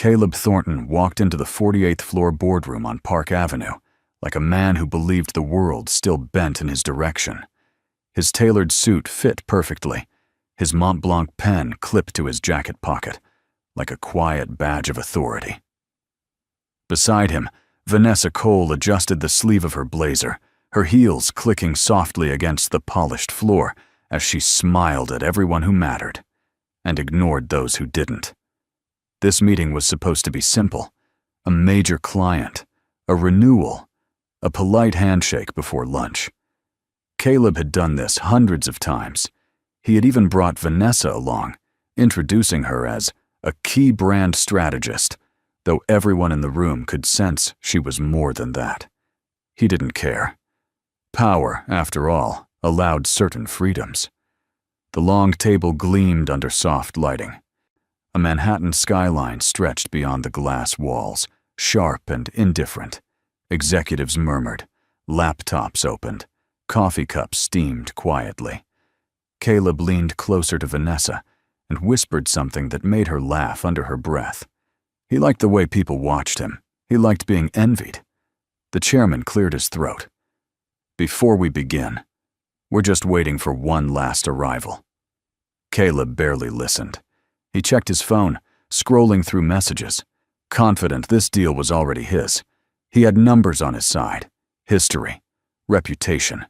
Caleb Thornton walked into the 48th floor boardroom on Park Avenue like a man who believed the world still bent in his direction. His tailored suit fit perfectly, his Mont Blanc pen clipped to his jacket pocket, like a quiet badge of authority. Beside him, Vanessa Cole adjusted the sleeve of her blazer, her heels clicking softly against the polished floor as she smiled at everyone who mattered and ignored those who didn't. This meeting was supposed to be simple: a major client, a renewal, a polite handshake before lunch. Caleb had done this hundreds of times. He had even brought Vanessa along, introducing her as a key brand strategist, though everyone in the room could sense she was more than that. He didn't care. Power, after all, allowed certain freedoms. The long table gleamed under soft lighting. A Manhattan skyline stretched beyond the glass walls, sharp and indifferent. Executives murmured, laptops opened, coffee cups steamed quietly. Caleb leaned closer to Vanessa and whispered something that made her laugh under her breath. He liked the way people watched him. He liked being envied. The chairman cleared his throat. "Before we begin, we're just waiting for one last arrival." Caleb barely listened. He checked his phone, scrolling through messages, confident this deal was already his. He had numbers on his side, history, reputation.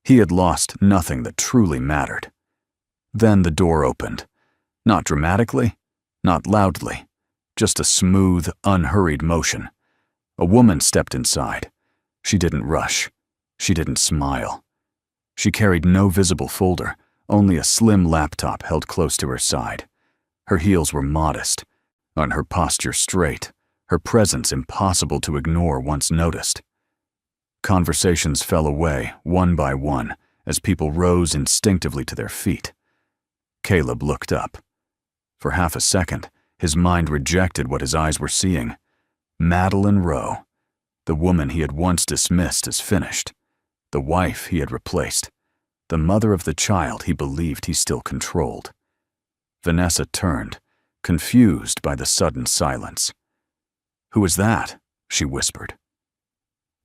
He had lost nothing that truly mattered. Then the door opened. Not dramatically, not loudly, just a smooth, unhurried motion. A woman stepped inside. She didn't rush. She didn't smile. She carried no visible folder, only a slim laptop held close to her side. Her heels were modest, on her posture straight, her presence impossible to ignore once noticed. Conversations fell away, one by one, as people rose instinctively to their feet. Caleb looked up. For half a second, his mind rejected what his eyes were seeing. Madeline Rowe, the woman he had once dismissed as finished, the wife he had replaced, the mother of the child he believed he still controlled. Vanessa turned, confused by the sudden silence. "Who is that?" she whispered.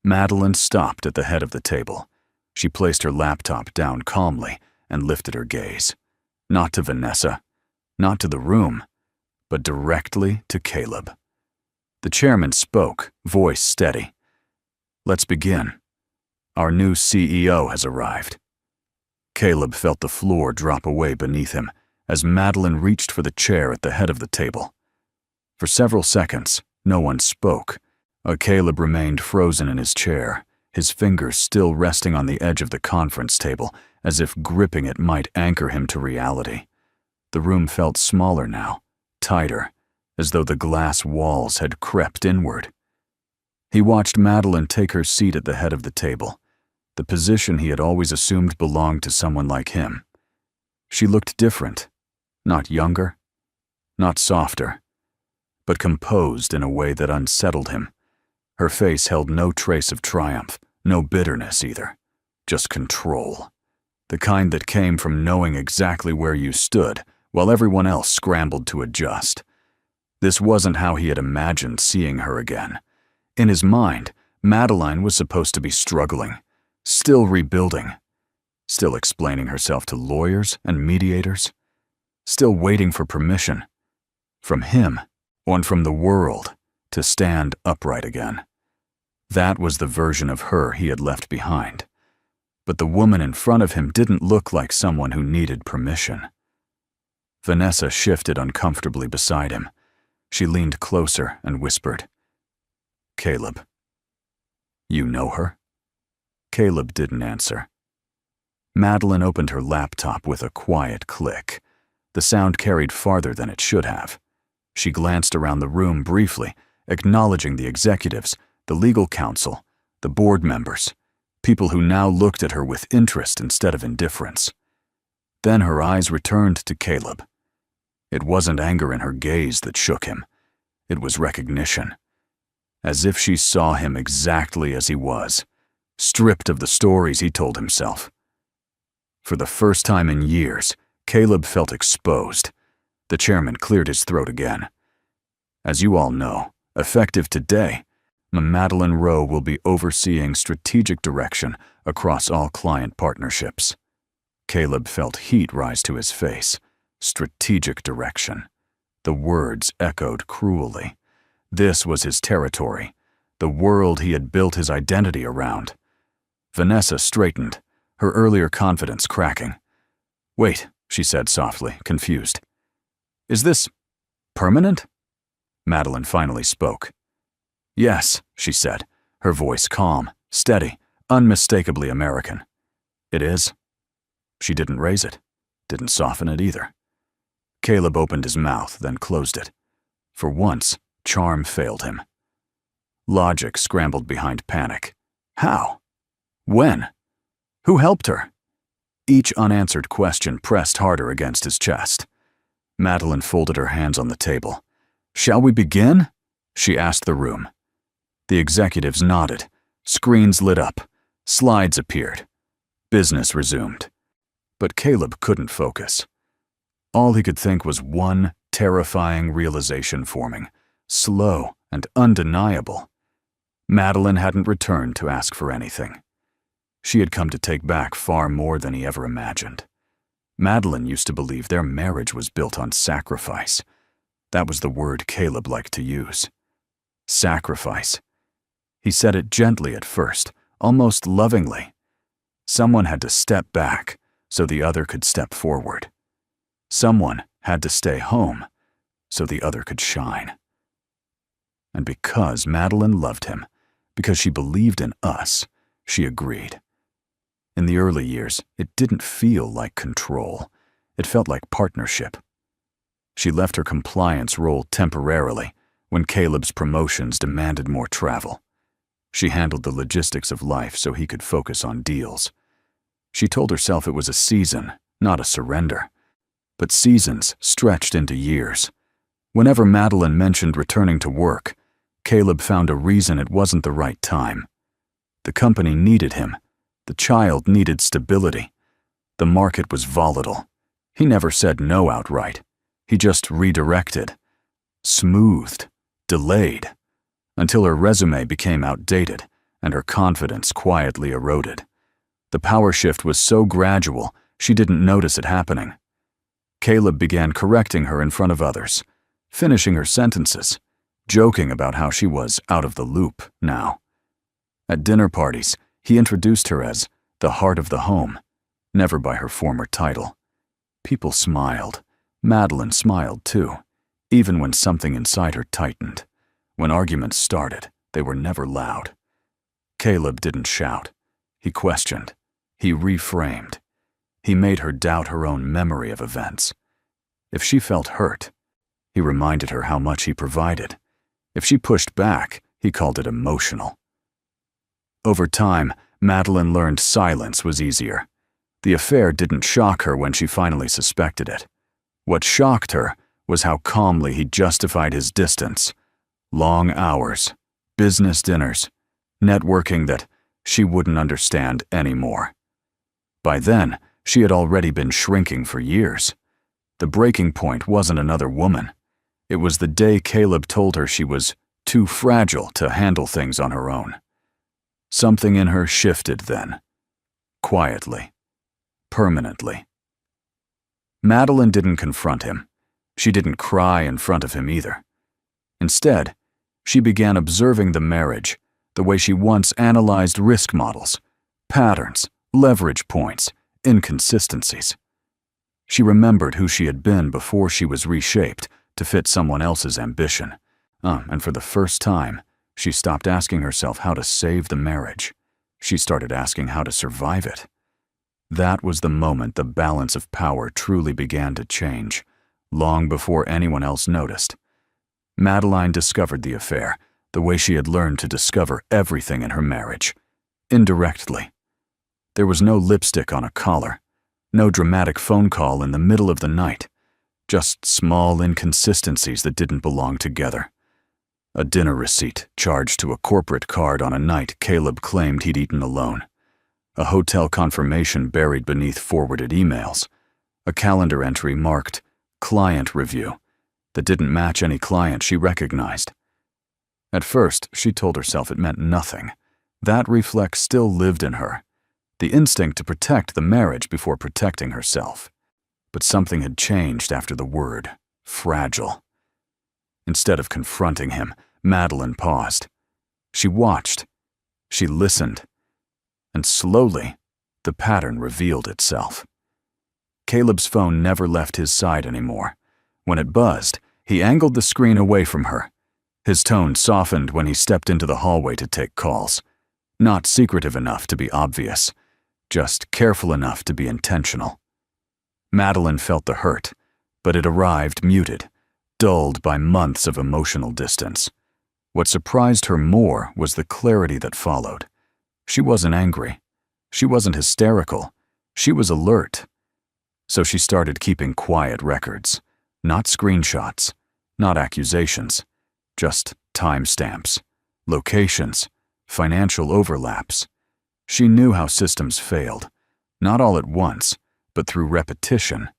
Madeline stopped at the head of the table. She placed her laptop down calmly and lifted her gaze. Not to Vanessa, not to the room, but directly to Caleb. The chairman spoke, voice steady. "Let's begin. Our new CEO has arrived." Caleb felt the floor drop away beneath him as Madeline reached for the chair at the head of the table. For several seconds, no one spoke. Caleb remained frozen in his chair, his fingers still resting on the edge of the conference table, as if gripping it might anchor him to reality. The room felt smaller now, tighter, as though the glass walls had crept inward. He watched Madeline take her seat at the head of the table, the position he had always assumed belonged to someone like him. She looked different, not younger, not softer, but composed in a way that unsettled him. Her face held no trace of triumph, no bitterness either, just control. The kind that came from knowing exactly where you stood while everyone else scrambled to adjust. This wasn't how he had imagined seeing her again. In his mind, Madeline was supposed to be struggling, still rebuilding, still explaining herself to lawyers and mediators, still waiting for permission, from him, or from the world, to stand upright again. That was the version of her he had left behind. But the woman in front of him didn't look like someone who needed permission. Vanessa shifted uncomfortably beside him. She leaned closer and whispered, "Caleb, you know her?" Caleb didn't answer. Madeline opened her laptop with a quiet click. The sound carried farther than it should have. She glanced around the room briefly, acknowledging the executives, the legal counsel, the board members, people who now looked at her with interest instead of indifference. Then her eyes returned to Caleb. It wasn't anger in her gaze that shook him. It was recognition. As if she saw him exactly as he was, stripped of the stories he told himself. For the first time in years, Caleb felt exposed. The chairman cleared his throat again. As you all know, effective today, Madeline Rowe will be overseeing strategic direction across all client partnerships. Caleb felt heat rise to his face. Strategic direction. The words echoed cruelly. This was his territory, the world he had built his identity around. Vanessa straightened, her earlier confidence cracking. "Wait," she said softly, confused. "Is this permanent?" Madeline finally spoke. "Yes," she said, her voice calm, steady, unmistakably American. "It is." She didn't raise it, didn't soften it either. Caleb opened his mouth, then closed it. For once, charm failed him. Logic scrambled behind panic. How? When? Who helped her? Each unanswered question pressed harder against his chest. Madeline folded her hands on the table. "Shall we begin?" she asked the room. The executives nodded. Screens lit up. Slides appeared. Business resumed. But Caleb couldn't focus. All he could think was one terrifying realization forming, slow and undeniable. Madeline hadn't returned to ask for anything. She had come to take back far more than he ever imagined. Madeline used to believe their marriage was built on sacrifice. That was the word Caleb liked to use. Sacrifice. He said it gently at first, almost lovingly. Someone had to step back so the other could step forward. Someone had to stay home so the other could shine. And because Madeline loved him, because she believed in us, she agreed. In the early years, it didn't feel like control. It felt like partnership. She left her compliance role temporarily when Caleb's promotions demanded more travel. She handled the logistics of life so he could focus on deals. She told herself it was a season, not a surrender. But seasons stretched into years. Whenever Madeline mentioned returning to work, Caleb found a reason it wasn't the right time. The company needed him. The child needed stability. The market was volatile. He never said no outright. He just redirected, smoothed, delayed, until her resume became outdated and her confidence quietly eroded. The power shift was so gradual, she didn't notice it happening. Caleb began correcting her in front of others, finishing her sentences, joking about how she was out of the loop now. At dinner parties, he introduced her as the heart of the home, never by her former title. People smiled. Madeline smiled too, even when something inside her tightened. When arguments started, they were never loud. Caleb didn't shout. He questioned. He reframed. He made her doubt her own memory of events. If she felt hurt, he reminded her how much he provided. If she pushed back, he called it emotional. Over time, Madeline learned silence was easier. The affair didn't shock her when she finally suspected it. What shocked her was how calmly he justified his distance. Long hours, business dinners, networking that she wouldn't understand anymore. By then, she had already been shrinking for years. The breaking point wasn't another woman. It was the day Caleb told her she was too fragile to handle things on her own. Something in her shifted then. Quietly. Permanently. Madeline didn't confront him. She didn't cry in front of him either. Instead, she began observing the marriage the way she once analyzed risk models, patterns, leverage points, inconsistencies. She remembered who she had been before she was reshaped to fit someone else's ambition. And for the first time, she stopped asking herself how to save the marriage. She started asking how to survive it. That was the moment the balance of power truly began to change, long before anyone else noticed. Madeline discovered the affair the way she had learned to discover everything in her marriage, indirectly. There was no lipstick on a collar, no dramatic phone call in the middle of the night, just small inconsistencies that didn't belong together. A dinner receipt charged to a corporate card on a night Caleb claimed he'd eaten alone. A hotel confirmation buried beneath forwarded emails. A calendar entry marked client review that didn't match any client she recognized. At first, she told herself it meant nothing. That reflex still lived in her, the instinct to protect the marriage before protecting herself. But something had changed after the word, fragile. Instead of confronting him, Madeline paused. She watched. She listened. And slowly, the pattern revealed itself. Caleb's phone never left his side anymore. When it buzzed, he angled the screen away from her. His tone softened when he stepped into the hallway to take calls. Not secretive enough to be obvious, just careful enough to be intentional. Madeline felt the hurt, but it arrived muted, dulled by months of emotional distance. What surprised her more was the clarity that followed. She wasn't angry. She wasn't hysterical. She was alert. So she started keeping quiet records. Not screenshots, not accusations, just timestamps, locations, financial overlaps. She knew how systems failed, not all at once, but through repetition.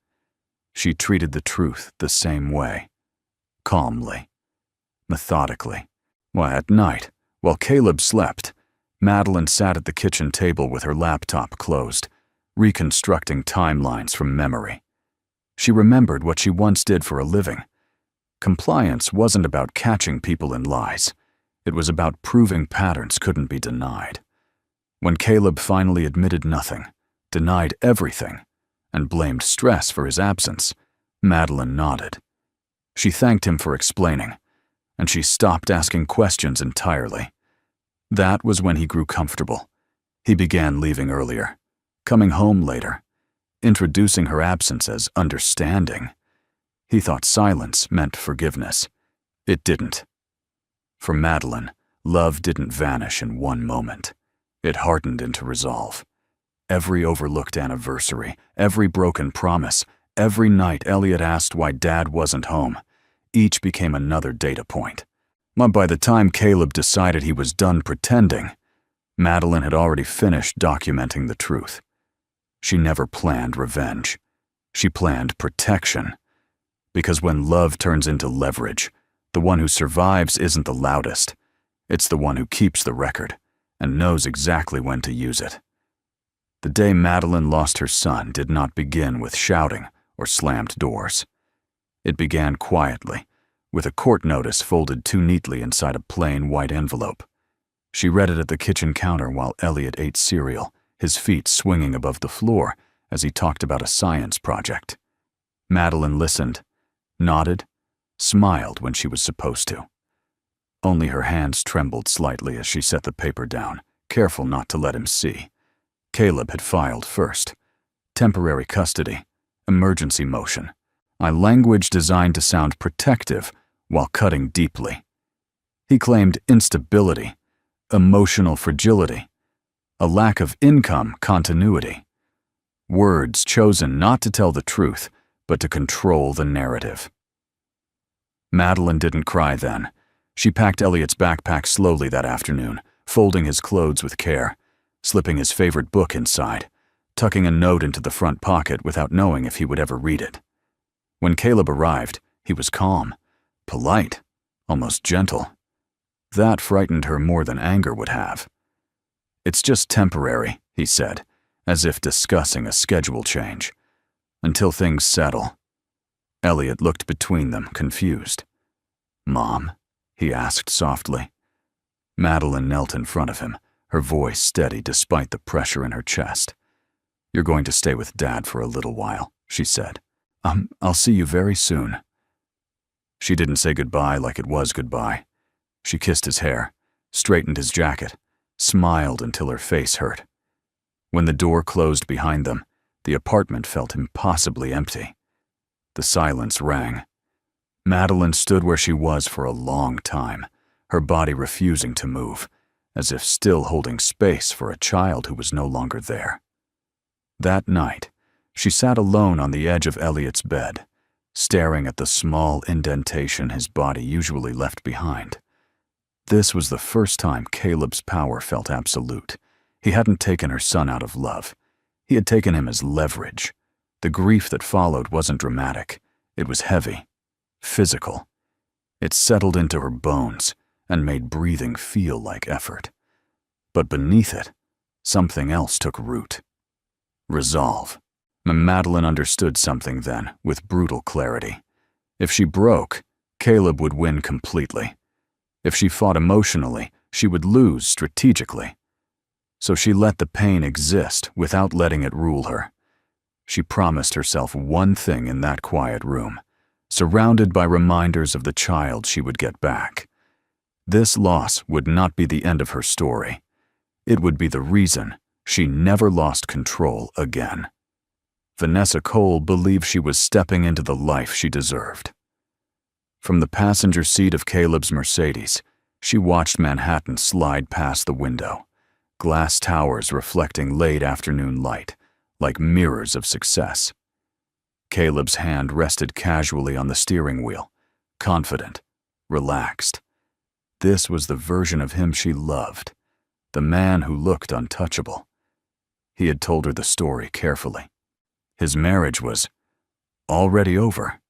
She treated the truth the same way, calmly, methodically. At night, while Caleb slept, Madeline sat at the kitchen table with her laptop closed, reconstructing timelines from memory. She remembered what she once did for a living. Compliance wasn't about catching people in lies. It was about proving patterns couldn't be denied. When Caleb finally admitted nothing, denied everything, and blamed stress for his absence, Madeline nodded. She thanked him for explaining, and she stopped asking questions entirely. That was when he grew comfortable. He began leaving earlier, coming home later, introducing her absence as understanding. He thought silence meant forgiveness. It didn't. For Madeline, love didn't vanish in one moment. It hardened into resolve. Every overlooked anniversary, every broken promise, every night Elliot asked why Dad wasn't home, each became another data point. But by the time Caleb decided he was done pretending, Madeline had already finished documenting the truth. She never planned revenge. She planned protection. Because when love turns into leverage, the one who survives isn't the loudest. It's the one who keeps the record and knows exactly when to use it. The day Madeline lost her son did not begin with shouting or slammed doors. It began quietly, with a court notice folded too neatly inside a plain white envelope. She read it at the kitchen counter while Elliot ate cereal, his feet swinging above the floor as he talked about a science project. Madeline listened, nodded, smiled when she was supposed to. Only her hands trembled slightly as she set the paper down, careful not to let him see. Caleb had filed first. Temporary custody, emergency motion, a language designed to sound protective while cutting deeply. He claimed instability, emotional fragility, a lack of income continuity. Words chosen not to tell the truth, but to control the narrative. Madeline didn't cry then. She packed Elliot's backpack slowly that afternoon, folding his clothes with care, slipping his favorite book inside, tucking a note into the front pocket without knowing if he would ever read it. When Caleb arrived, he was calm, polite, almost gentle. That frightened her more than anger would have. "It's just temporary," he said, as if discussing a schedule change. "Until things settle." Elliot looked between them, confused. "Mom?" he asked softly. Madeline knelt in front of him, her voice steady despite the pressure in her chest. "You're going to stay with Dad for a little while," she said. I'll see you very soon." She didn't say goodbye like it was goodbye. She kissed his hair, straightened his jacket, smiled until her face hurt. When the door closed behind them, the apartment felt impossibly empty. The silence rang. Madeline stood where she was for a long time, her body refusing to move, as if still holding space for a child who was no longer there. That night, she sat alone on the edge of Elliot's bed, staring at the small indentation his body usually left behind. This was the first time Caleb's power felt absolute. He hadn't taken her son out of love. He had taken him as leverage. The grief that followed wasn't dramatic. It was heavy, physical. It settled into her bones and made breathing feel like effort. But beneath it, something else took root. Resolve. Madeline understood something then, with brutal clarity. If she broke, Caleb would win completely. If she fought emotionally, she would lose strategically. So she let the pain exist without letting it rule her. She promised herself one thing in that quiet room, surrounded by reminders of the child she would get back. This loss would not be the end of her story. It would be the reason she never lost control again. Vanessa Cole believed she was stepping into the life she deserved. From the passenger seat of Caleb's Mercedes, she watched Manhattan slide past the window, glass towers reflecting late afternoon light, like mirrors of success. Caleb's hand rested casually on the steering wheel, confident, relaxed. This was the version of him she loved, the man who looked untouchable. He had told her the story carefully. His marriage was already over.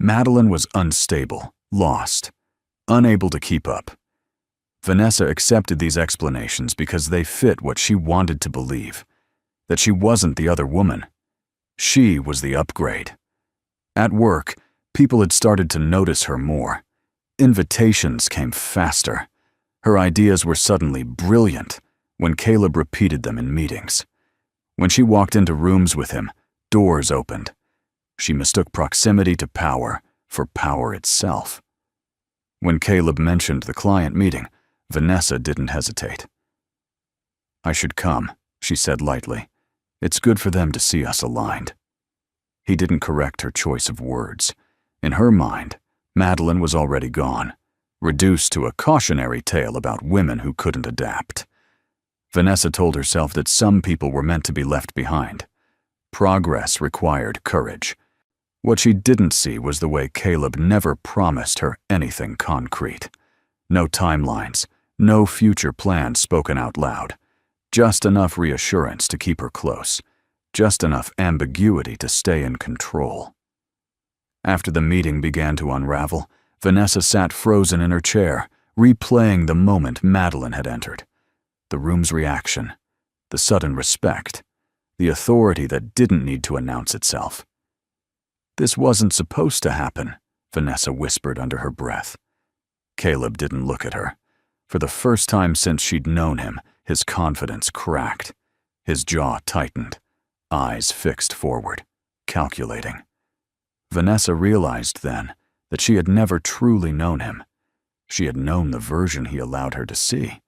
Madeline was unstable, lost, unable to keep up. Vanessa accepted these explanations because they fit what she wanted to believe, that she wasn't the other woman. She was the upgrade. At work, people had started to notice her more. Invitations came faster. Her ideas were suddenly brilliant when Caleb repeated them in meetings. When she walked into rooms with him, doors opened. She mistook proximity to power for power itself. When Caleb mentioned the client meeting, Vanessa didn't hesitate. "I should come," she said lightly. "It's good for them to see us aligned." He didn't correct her choice of words. In her mind, Madeline was already gone, reduced to a cautionary tale about women who couldn't adapt. Vanessa told herself that some people were meant to be left behind. Progress required courage. What she didn't see was the way Caleb never promised her anything concrete. No timelines, no future plans spoken out loud. Just enough reassurance to keep her close. Just enough ambiguity to stay in control. After the meeting began to unravel, Vanessa sat frozen in her chair, replaying the moment Madeline had entered. The room's reaction, the sudden respect, the authority that didn't need to announce itself. "This wasn't supposed to happen," Vanessa whispered under her breath. Caleb didn't look at her. For the first time since she'd known him, his confidence cracked. His jaw tightened, eyes fixed forward, calculating. Vanessa realized then that she had never truly known him. She had known the version he allowed her to see,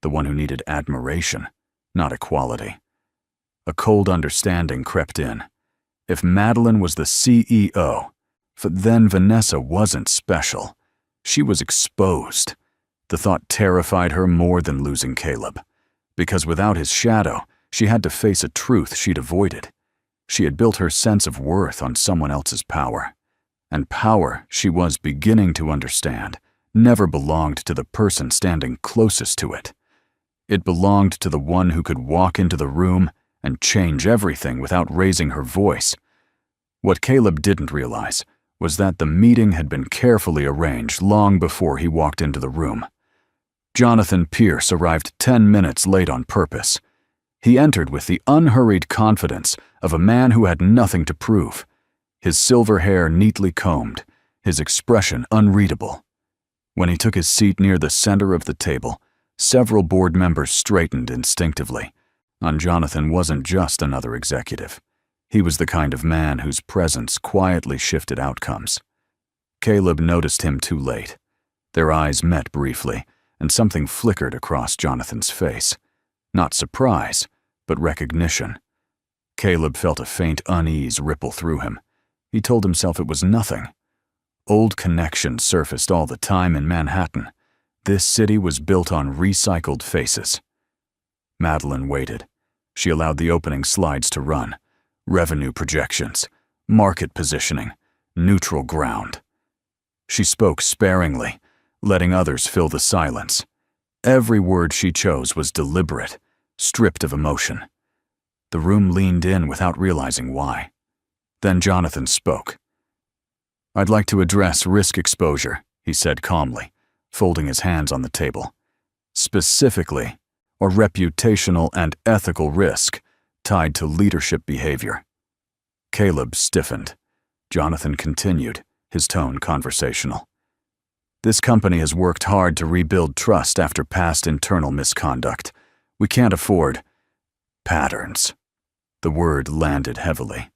the one who needed admiration, not equality. A cold understanding crept in. If Madeline was the CEO, then Vanessa wasn't special. She was exposed. The thought terrified her more than losing Caleb, because without his shadow, she had to face a truth she'd avoided. She had built her sense of worth on someone else's power. And power, she was beginning to understand, never belonged to the person standing closest to it. It belonged to the one who could walk into the room and change everything without raising her voice. What Caleb didn't realize was that the meeting had been carefully arranged long before he walked into the room. Jonathan Pierce arrived 10 minutes late on purpose. He entered with the unhurried confidence of a man who had nothing to prove, his silver hair neatly combed, his expression unreadable. When he took his seat near the center of the table, several board members straightened instinctively. Jonathan wasn't just another executive. He was the kind of man whose presence quietly shifted outcomes. Caleb noticed him too late. Their eyes met briefly, and something flickered across Jonathan's face. Not surprise, but recognition. Caleb felt a faint unease ripple through him. He told himself it was nothing. Old connections surfaced all the time in Manhattan. This city was built on recycled faces. Madeline waited. She allowed the opening slides to run. Revenue projections, market positioning, neutral ground. She spoke sparingly, letting others fill the silence. Every word she chose was deliberate, stripped of emotion. The room leaned in without realizing why. Then Jonathan spoke. "I'd like to address risk exposure," he said calmly, folding his hands on the table. "Specifically, or reputational and ethical risk tied to leadership behavior." Caleb stiffened. Jonathan continued, his tone conversational. "This company has worked hard to rebuild trust after past internal misconduct. We can't afford patterns." The word landed heavily.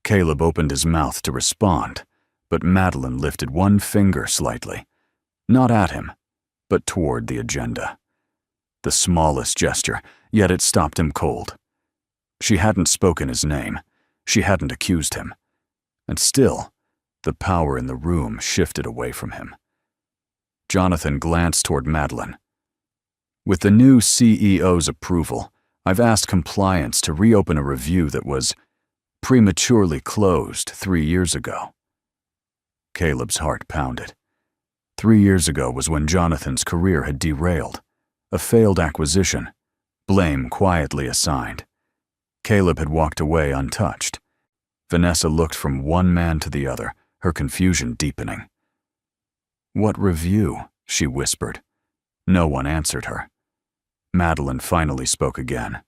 Caleb opened his mouth to respond, but Madeline lifted one finger slightly, not at him, but toward the agenda. The smallest gesture, yet it stopped him cold. She hadn't spoken his name. She hadn't accused him. And still, the power in the room shifted away from him. Jonathan glanced toward Madeline. "With the new CEO's approval, I've asked compliance to reopen a review that was prematurely closed 3 years ago." Caleb's heart pounded. 3 years ago was when Jonathan's career had derailed. A failed acquisition, blame quietly assigned. Caleb had walked away untouched. Vanessa looked from one man to the other, her confusion deepening. "What review?" she whispered. No one answered her. Madeline finally spoke again.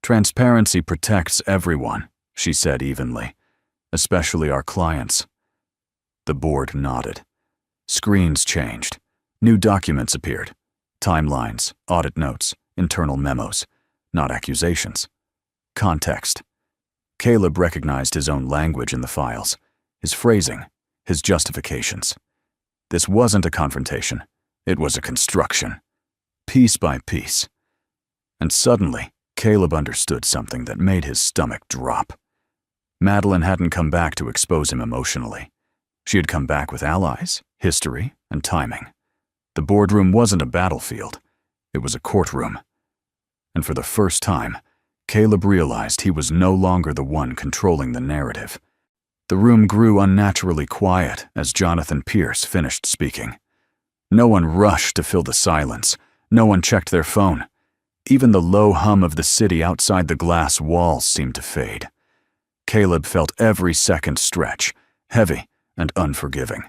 "Transparency protects everyone," she said evenly, "especially our clients." The board nodded. Screens changed. New documents appeared. Timelines, audit notes, internal memos. Not accusations. Context. Caleb recognized his own language in the files, his phrasing, his justifications. This wasn't a confrontation. It was a construction. Piece by piece. And suddenly, Caleb understood something that made his stomach drop. Madeline hadn't come back to expose him emotionally. She had come back with allies, history, and timing. The boardroom wasn't a battlefield. It was a courtroom. And for the first time, Caleb realized he was no longer the one controlling the narrative. The room grew unnaturally quiet as Jonathan Pierce finished speaking. No one rushed to fill the silence. No one checked their phone. Even the low hum of the city outside the glass walls seemed to fade. Caleb felt every second stretch, heavy and unforgiving.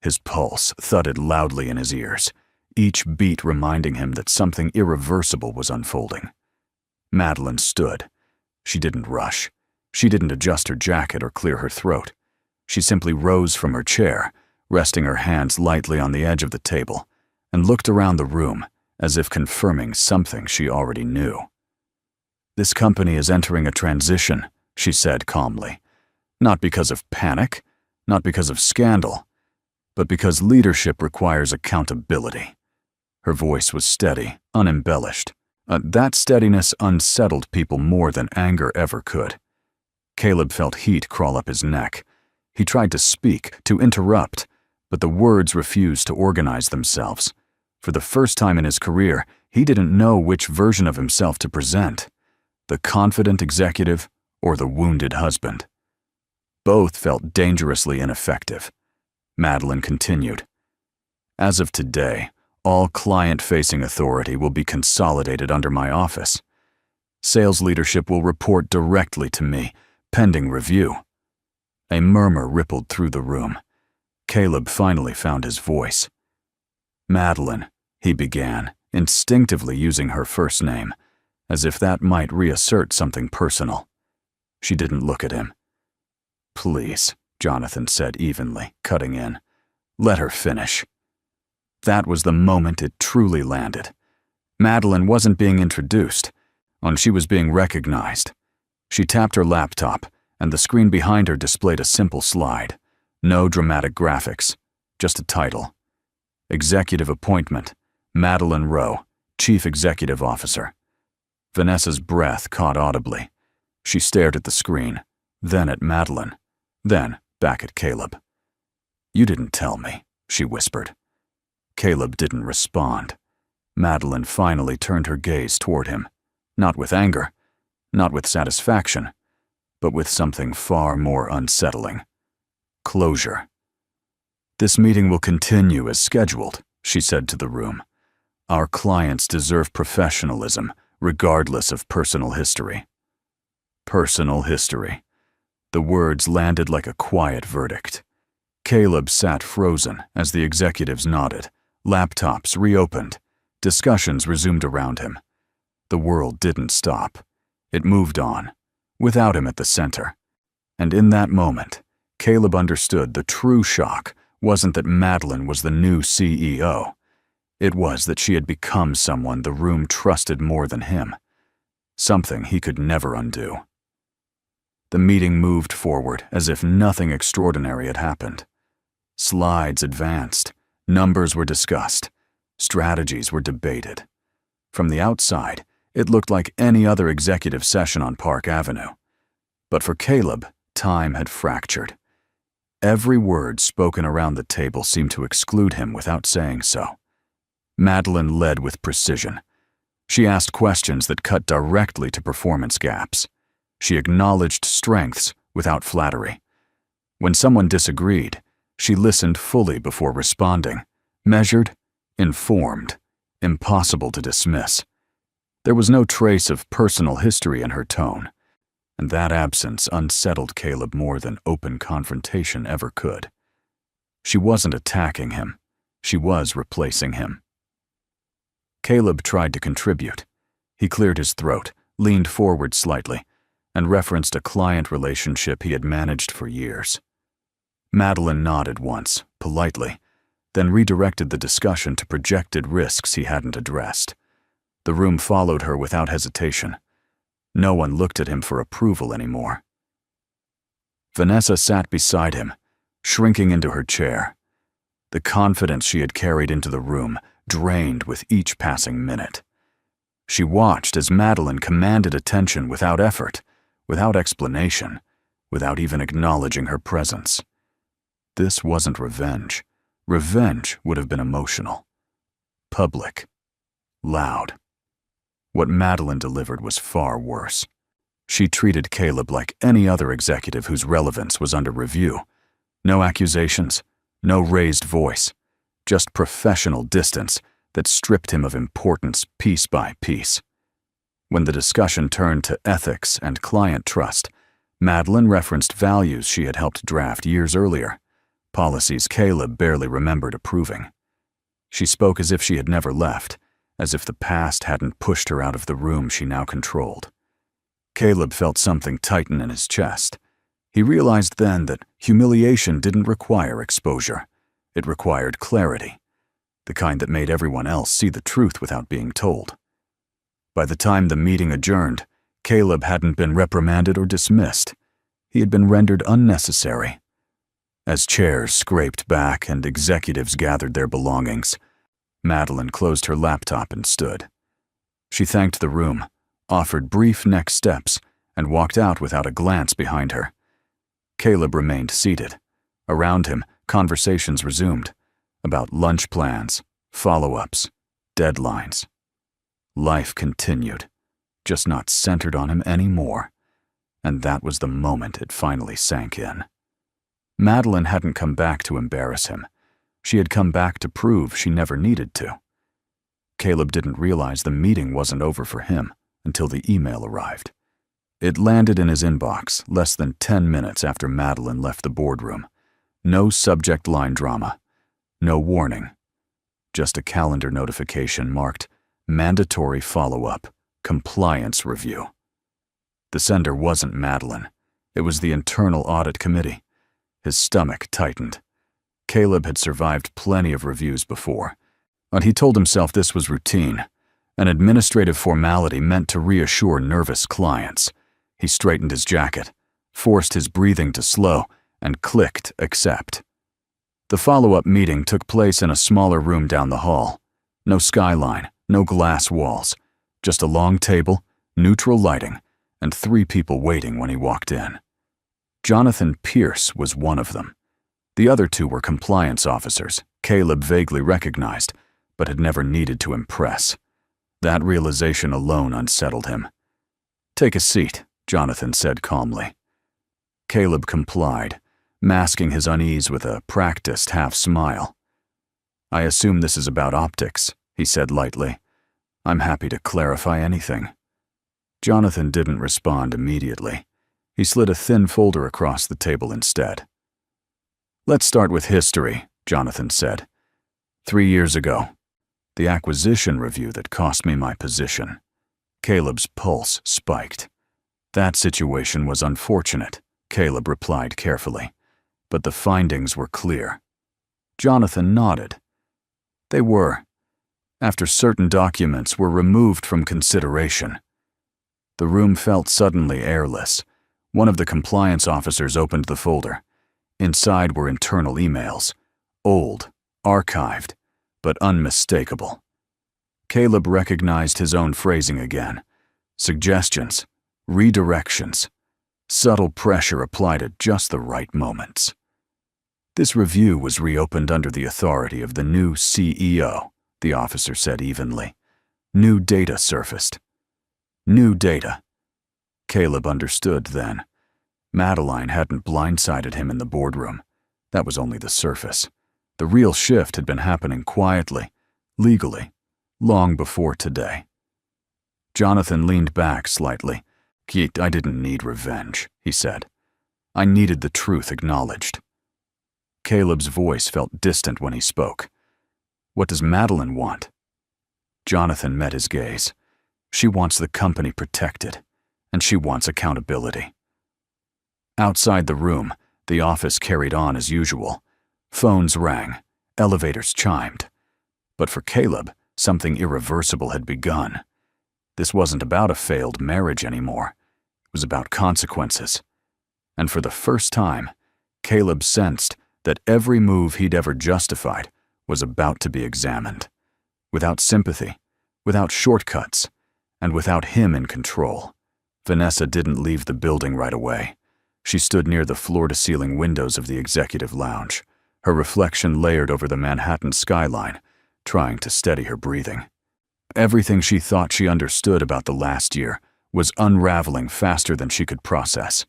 His pulse thudded loudly in his ears, each beat reminding him that something irreversible was unfolding. Madeline stood. She didn't rush. She didn't adjust her jacket or clear her throat. She simply rose from her chair, resting her hands lightly on the edge of the table, and looked around the room as if confirming something she already knew. "This company is entering a transition," she said calmly. "Not because of panic, not because of scandal, but because leadership requires accountability." Her voice was steady, unembellished. That steadiness unsettled people more than anger ever could. Caleb felt heat crawl up his neck. He tried to speak, to interrupt, but the words refused to organize themselves. For the first time in his career, he didn't know which version of himself to present: the confident executive or the wounded husband. Both felt dangerously ineffective. Madeline continued. "As of today, all client-facing authority will be consolidated under my office. Sales leadership will report directly to me, pending review." A murmur rippled through the room. Caleb finally found his voice. "Madeline," he began, instinctively using her first name, as if that might reassert something personal. She didn't look at him. "Please," Jonathan said evenly, cutting in. "Let her finish." That was the moment it truly landed. Madeline wasn't being introduced, and she was being recognized. She tapped her laptop, and the screen behind her displayed a simple slide. No dramatic graphics, just a title. Executive Appointment, Madeline Rowe, Chief Executive Officer. Vanessa's breath caught audibly. She stared at the screen, then at Madeline, then back at Caleb. "You didn't tell me," she whispered. Caleb didn't respond. Madeline finally turned her gaze toward him, not with anger, not with satisfaction, but with something far more unsettling. Closure. "This meeting will continue as scheduled," she said to the room. "Our clients deserve professionalism, regardless of personal history." Personal history. The words landed like a quiet verdict. Caleb sat frozen as the executives nodded. Laptops reopened. Discussions resumed around him. The world didn't stop. It moved on, without him at the center. And in that moment, Caleb understood the true shock wasn't that Madeline was the new CEO. It was that she had become someone the room trusted more than him. Something he could never undo. The meeting moved forward as if nothing extraordinary had happened. Slides advanced, numbers were discussed, strategies were debated. From the outside, it looked like any other executive session on Park Avenue. But for Caleb, time had fractured. Every word spoken around the table seemed to exclude him without saying so. Madeline led with precision. She asked questions that cut directly to performance gaps. She acknowledged strengths without flattery. When someone disagreed, she listened fully before responding, measured, informed, impossible to dismiss. There was no trace of personal history in her tone, and that absence unsettled Caleb more than open confrontation ever could. She wasn't attacking him. She was replacing him. Caleb tried to contribute. He cleared his throat, leaned forward slightly, and referenced a client relationship he had managed for years. Madeline nodded once, politely, then redirected the discussion to projected risks he hadn't addressed. The room followed her without hesitation. No one looked at him for approval anymore. Vanessa sat beside him, shrinking into her chair. The confidence she had carried into the room drained with each passing minute. She watched as Madeline commanded attention without effort, without explanation, without even acknowledging her presence. This wasn't revenge. Revenge would have been emotional. Public. Loud. What Madeline delivered was far worse. She treated Caleb like any other executive whose relevance was under review. No accusations, no raised voice, just professional distance that stripped him of importance piece by piece. When the discussion turned to ethics and client trust, Madeline referenced values she had helped draft years earlier, policies Caleb barely remembered approving. She spoke as if she had never left, as if the past hadn't pushed her out of the room she now controlled. Caleb felt something tighten in his chest. He realized then that humiliation didn't require exposure. It required clarity, the kind that made everyone else see the truth without being told. By the time the meeting adjourned, Caleb hadn't been reprimanded or dismissed. He had been rendered unnecessary. As chairs scraped back and executives gathered their belongings, Madeline closed her laptop and stood. She thanked the room, offered brief next steps, and walked out without a glance behind her. Caleb remained seated. Around him, conversations resumed, about lunch plans, follow-ups, deadlines. Life continued, just not centered on him anymore, and that was the moment it finally sank in. Madeline hadn't come back to embarrass him. She had come back to prove she never needed to. Caleb didn't realize the meeting wasn't over for him until the email arrived. It landed in his inbox less than 10 minutes after Madeline left the boardroom. No subject line drama, no warning, just a calendar notification marked Mandatory Follow-Up, Compliance Review. The sender wasn't Madeline. It was the Internal Audit Committee. His stomach tightened. Caleb had survived plenty of reviews before, but he told himself this was routine, an administrative formality meant to reassure nervous clients. He straightened his jacket, forced his breathing to slow, and clicked accept. The follow-up meeting took place in a smaller room down the hall. No skyline, no glass walls, just a long table, neutral lighting, and 3 people waiting when he walked in. Jonathan Pierce was one of them. The other 2 were compliance officers Caleb vaguely recognized, but had never needed to impress. That realization alone unsettled him. "Take a seat," Jonathan said calmly. Caleb complied, masking his unease with a practiced half-smile. "I assume this is about optics," he said lightly. "I'm happy to clarify anything." Jonathan didn't respond immediately. He slid a thin folder across the table instead. "Let's start with history," Jonathan said. 3 years ago, the acquisition review that cost me my position." Caleb's pulse spiked. "That situation was unfortunate," Caleb replied carefully, "but the findings were clear." Jonathan nodded. They were, after certain documents were removed from consideration. The room felt suddenly airless. One of the compliance officers opened the folder. Inside were internal emails, old, archived, but unmistakable. Caleb recognized his own phrasing again. Suggestions, redirections, subtle pressure applied at just the right moments. "This review was reopened under the authority of the new CEO," the officer said evenly. "New data surfaced." New data. Caleb understood then. Madeline hadn't blindsided him in the boardroom. That was only the surface. The real shift had been happening quietly, legally, long before today. Jonathan leaned back slightly. "I didn't need revenge," he said. "I needed the truth acknowledged." Caleb's voice felt distant when he spoke. "What does Madeline want?" Jonathan met his gaze. "She wants the company protected, and she wants accountability." Outside the room, the office carried on as usual. Phones rang, elevators chimed. But for Caleb, something irreversible had begun. This wasn't about a failed marriage anymore. It was about consequences. And for the first time, Caleb sensed that every move he'd ever justified was about to be examined. Without sympathy, without shortcuts, and without him in control. Vanessa didn't leave the building right away. She stood near the floor-to-ceiling windows of the executive lounge, her reflection layered over the Manhattan skyline, trying to steady her breathing. Everything she thought she understood about the last year was unraveling faster than she could process.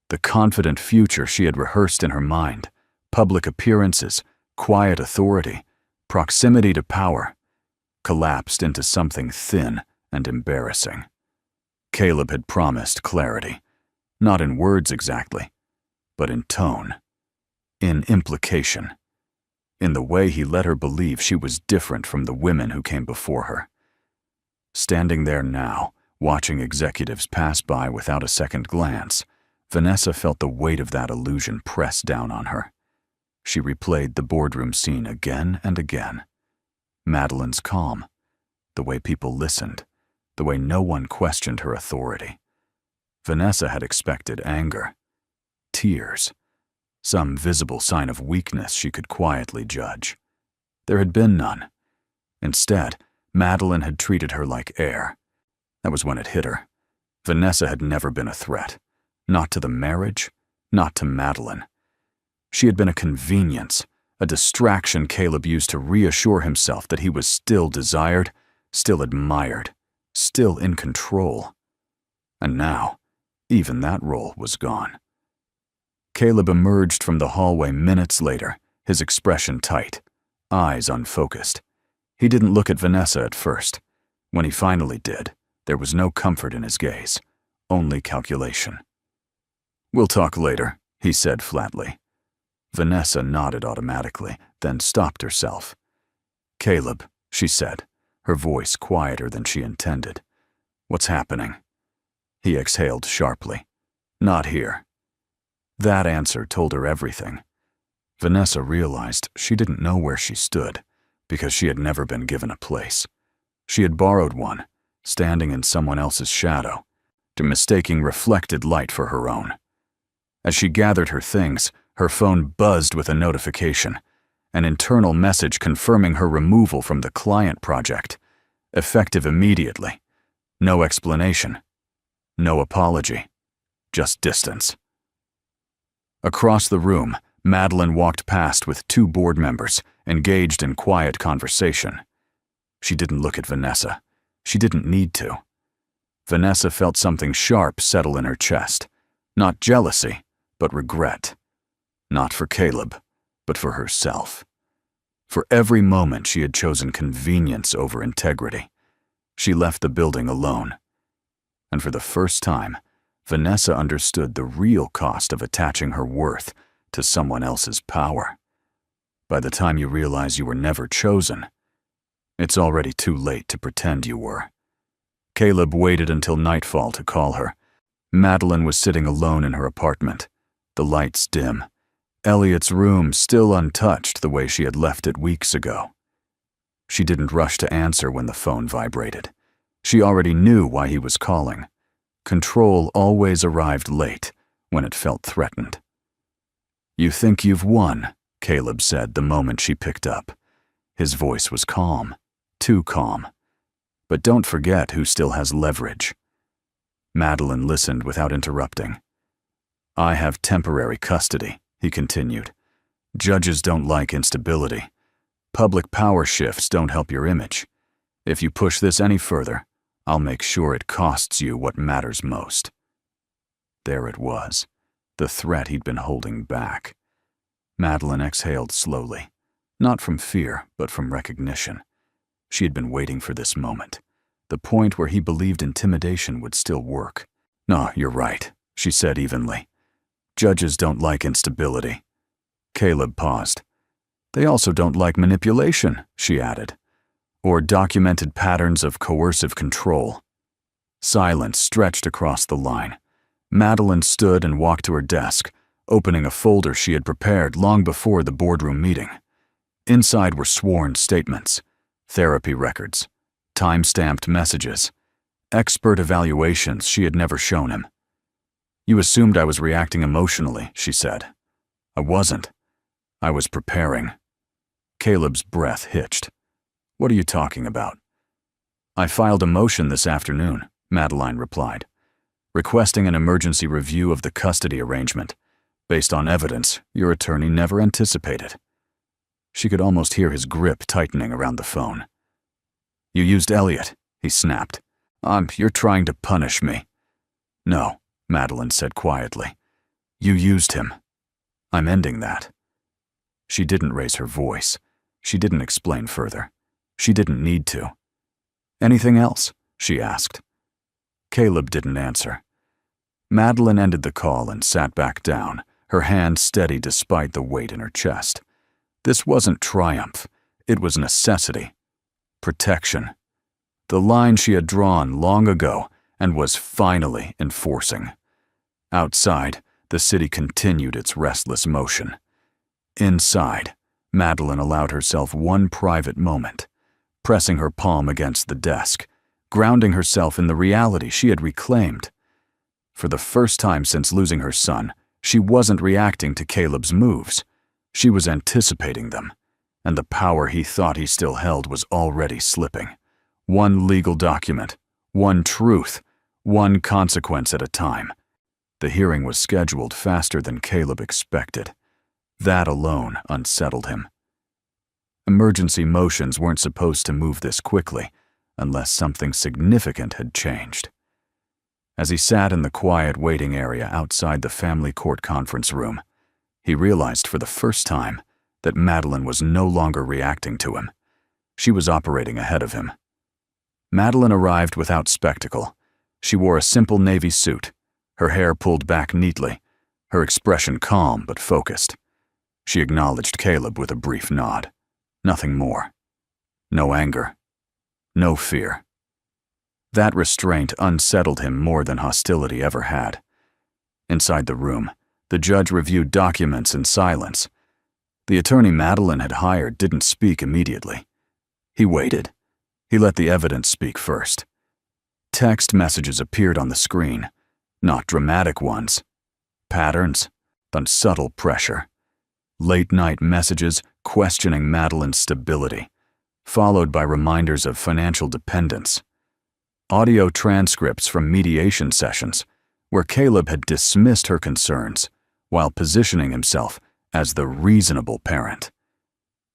The confident future she had rehearsed in her mind, public appearances, quiet authority, proximity to power, collapsed into something thin and embarrassing. Caleb had promised clarity, not in words exactly, but in tone, in implication, in the way he let her believe she was different from the women who came before her. Standing there now, watching executives pass by without a second glance, Vanessa felt the weight of that illusion press down on her. She replayed the boardroom scene again and again. Madeline's calm, the way people listened, the way no one questioned her authority. Vanessa had expected anger, tears, some visible sign of weakness she could quietly judge. There had been none. Instead, Madeline had treated her like air. That was when it hit her. Vanessa had never been a threat. Not to the marriage, not to Madeline. She had been a convenience, a distraction Caleb used to reassure himself that he was still desired, still admired, still in control. And now, even that role was gone. Caleb emerged from the hallway minutes later, his expression tight, eyes unfocused. He didn't look at Vanessa at first. When he finally did, there was no comfort in his gaze, only calculation. "We'll talk later," he said flatly. Vanessa nodded automatically, then stopped herself. "Caleb," she said, her voice quieter than she intended. "What's happening?" He exhaled sharply. "Not here." That answer told her everything. Vanessa realized she didn't know where she stood, because she had never been given a place. She had borrowed one, standing in someone else's shadow, to mistaking reflected light for her own. As she gathered her things, her phone buzzed with a notification, an internal message confirming her removal from the client project, effective immediately. No explanation, no apology, just distance. Across the room, Madeline walked past with 2 board members, engaged in quiet conversation. She didn't look at Vanessa. She didn't need to. Vanessa felt something sharp settle in her chest. Not jealousy, but regret. Not for Caleb, but for herself. For every moment she had chosen convenience over integrity. She left the building alone. And for the first time, Vanessa understood the real cost of attaching her worth to someone else's power. By the time you realize you were never chosen, it's already too late to pretend you were. Caleb waited until nightfall to call her. Madeline was sitting alone in her apartment, the lights dim. Elliot's room still untouched the way she had left it weeks ago. She didn't rush to answer when the phone vibrated. She already knew why he was calling. Control always arrived late when it felt threatened. "You think you've won," Caleb said the moment she picked up. His voice was calm, too calm. "But don't forget who still has leverage." Madeline listened without interrupting. "I have temporary custody," he continued. "Judges don't like instability. Public power shifts don't help your image. If you push this any further, I'll make sure it costs you what matters most." There it was, the threat he'd been holding back. Madeline exhaled slowly, not from fear, but from recognition. She had been waiting for this moment, the point where he believed intimidation would still work. "No, you're right," she said evenly. "Judges don't like instability." Caleb paused. "They also don't like manipulation," she added, "or documented patterns of coercive control." Silence stretched across the line. Madeline stood and walked to her desk, opening a folder she had prepared long before the boardroom meeting. Inside were sworn statements, therapy records, time-stamped messages, expert evaluations she had never shown him. "You assumed I was reacting emotionally," she said. "I wasn't. I was preparing." Caleb's breath hitched. "What are you talking about?" "I filed a motion this afternoon," Madeline replied, "requesting an emergency review of the custody arrangement, based on evidence your attorney never anticipated." She could almost hear his grip tightening around the phone. "You used Elliot," he snapped. You're trying to punish me." "No," Madeline said quietly. "You used him. I'm ending that." She didn't raise her voice. She didn't explain further. She didn't need to. "Anything else?" she asked. Caleb didn't answer. Madeline ended the call and sat back down, her hand steady despite the weight in her chest. This wasn't triumph. It was necessity. Protection. The line she had drawn long ago and was finally enforcing. Outside, the city continued its restless motion. Inside, Madeline allowed herself one private moment, pressing her palm against the desk, grounding herself in the reality she had reclaimed. For the first time since losing her son, she wasn't reacting to Caleb's moves. She was anticipating them, and the power he thought he still held was already slipping. One legal document, one truth, one consequence at a time. The hearing was scheduled faster than Caleb expected. That alone unsettled him. Emergency motions weren't supposed to move this quickly, unless something significant had changed. As he sat in the quiet waiting area outside the family court conference room, he realized for the first time that Madeline was no longer reacting to him. She was operating ahead of him. Madeline arrived without spectacle. She wore a simple navy suit, her hair pulled back neatly, her expression calm but focused. She acknowledged Caleb with a brief nod. Nothing more. No anger. No fear. That restraint unsettled him more than hostility ever had. Inside the room, the judge reviewed documents in silence. The attorney Madeline had hired didn't speak immediately. He waited. He let the evidence speak first. Text messages appeared on the screen, not dramatic ones. Patterns, but subtle pressure. Late-night messages questioning Madeline's stability, followed by reminders of financial dependence. Audio transcripts from mediation sessions, where Caleb had dismissed her concerns while positioning himself as the reasonable parent.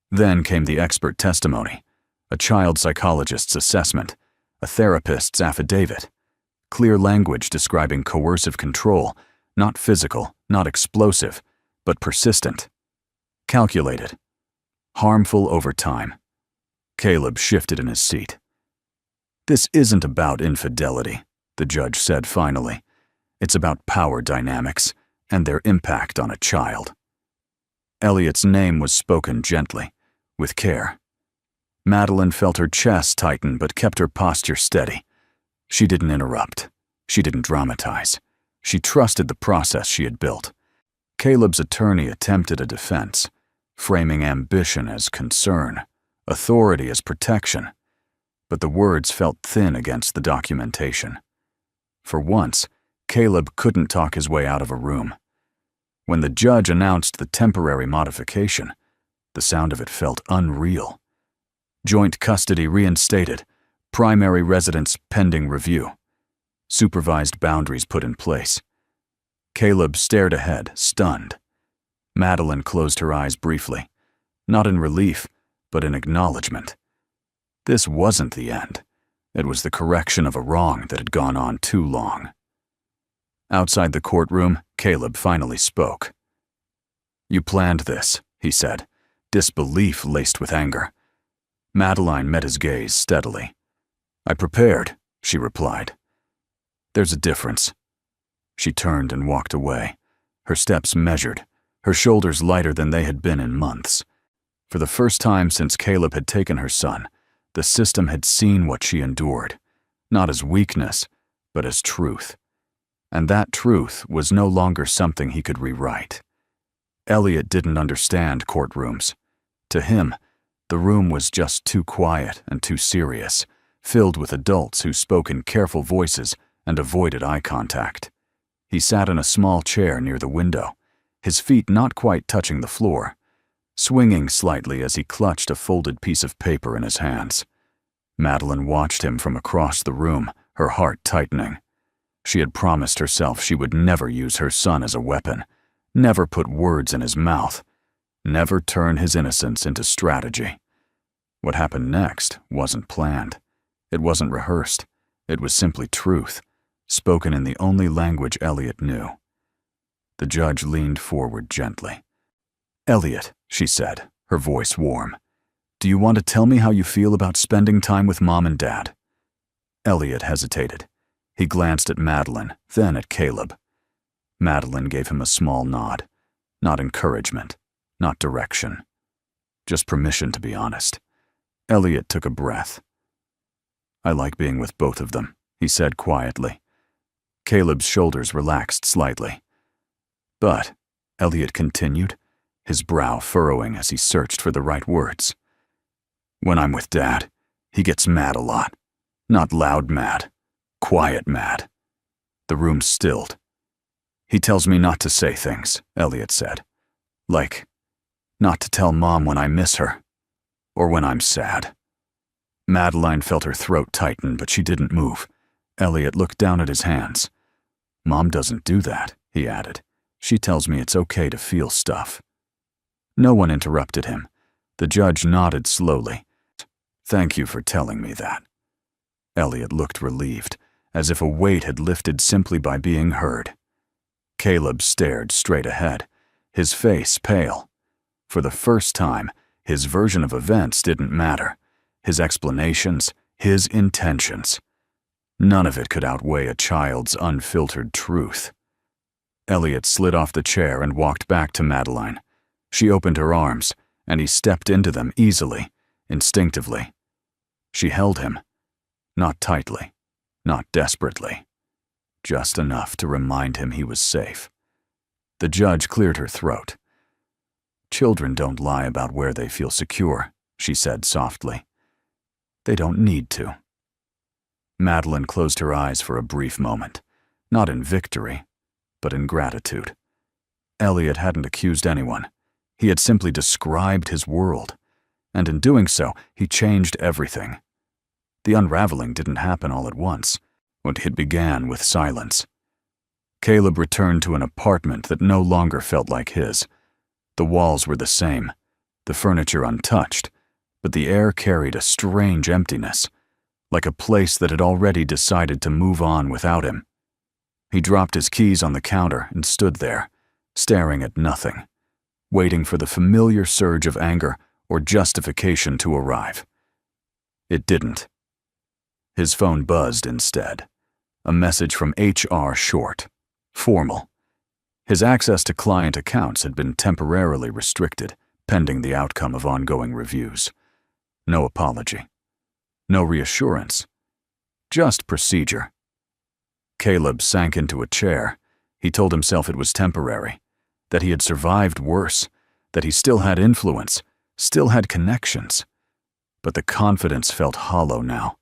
Then came the expert testimony, a child psychologist's assessment, a therapist's affidavit, clear language describing coercive control, not physical, not explosive, but persistent, calculated, harmful over time. Caleb shifted in his seat. "This isn't about infidelity," the judge said finally. It's about power dynamics and their impact on a child. Elliot's name was spoken gently, with care. Madeline felt her chest tighten but kept her posture steady. She didn't interrupt. She didn't dramatize. She trusted the process she had built. Caleb's attorney attempted a defense, framing ambition as concern, authority as protection. But the words felt thin against the documentation. For once, Caleb couldn't talk his way out of a room. When the judge announced the temporary modification, the sound of it felt unreal. Joint custody reinstated, primary residence pending review. Supervised boundaries put in place. Caleb stared ahead, stunned. Madeline closed her eyes briefly, not in relief, but in acknowledgement. This wasn't the end. It was the correction of a wrong that had gone on too long. Outside the courtroom, Caleb finally spoke. "You planned this," he said, disbelief laced with anger. Madeline met his gaze steadily. "I prepared," she replied. "There's a difference." She turned and walked away, her steps measured, her shoulders lighter than they had been in months. For the first time since Caleb had taken her son, the system had seen what she endured, not as weakness, but as truth. And that truth was no longer something he could rewrite. Elliot didn't understand courtrooms. To him, the room was just too quiet and too serious, filled with adults who spoke in careful voices and avoided eye contact. He sat in a small chair near the window, his feet not quite touching the floor, swinging slightly as he clutched a folded piece of paper in his hands. Madeline watched him from across the room, her heart tightening. She had promised herself she would never use her son as a weapon, never put words in his mouth, never turn his innocence into strategy. What happened next wasn't planned. It wasn't rehearsed. It was simply truth, spoken in the only language Elliot knew. The judge leaned forward gently. "Elliot," she said, her voice warm, "do you want to tell me how you feel about spending time with Mom and Dad?" Elliot hesitated. He glanced at Madeline, then at Caleb. Madeline gave him a small nod. Not encouragement, not direction. Just permission to be honest. Elliot took a breath. "I like being with both of them," he said quietly. Caleb's shoulders relaxed slightly. "But," Elliot continued, his brow furrowing as he searched for the right words, "when I'm with Dad, he gets mad a lot. Not loud mad. Quiet mad." The room stilled. "He tells me not to say things," Elliot said. "Like, not to tell Mom when I miss her, or when I'm sad." Madeline felt her throat tighten, but she didn't move. Elliot looked down at his hands. "Mom doesn't do that," he added. "She tells me it's okay to feel stuff." No one interrupted him. The judge nodded slowly. "Thank you for telling me that." Elliot looked relieved, as if a weight had lifted simply by being heard. Caleb stared straight ahead, his face pale. For the first time, his version of events didn't matter. His explanations, his intentions. None of it could outweigh a child's unfiltered truth. Elliot slid off the chair and walked back to Madeline. She opened her arms, and he stepped into them easily, instinctively. She held him, not tightly, not desperately, just enough to remind him he was safe. The judge cleared her throat. "Children don't lie about where they feel secure," she said softly. "They don't need to." Madeline closed her eyes for a brief moment, not in victory, but in gratitude. Elliot hadn't accused anyone. He had simply described his world, and in doing so, he changed everything. The unraveling didn't happen all at once. It began with silence. Caleb returned to an apartment that no longer felt like his. The walls were the same, the furniture untouched, but the air carried a strange emptiness, like a place that had already decided to move on without him. He dropped his keys on the counter and stood there, staring at nothing, waiting for the familiar surge of anger or justification to arrive. It didn't. His phone buzzed instead. A message from HR Short. Formal. His access to client accounts had been temporarily restricted, pending the outcome of ongoing reviews. No apology. No reassurance. Just procedure. Caleb sank into a chair. He told himself it was temporary, that he had survived worse, that he still had influence, still had connections. But the confidence felt hollow now,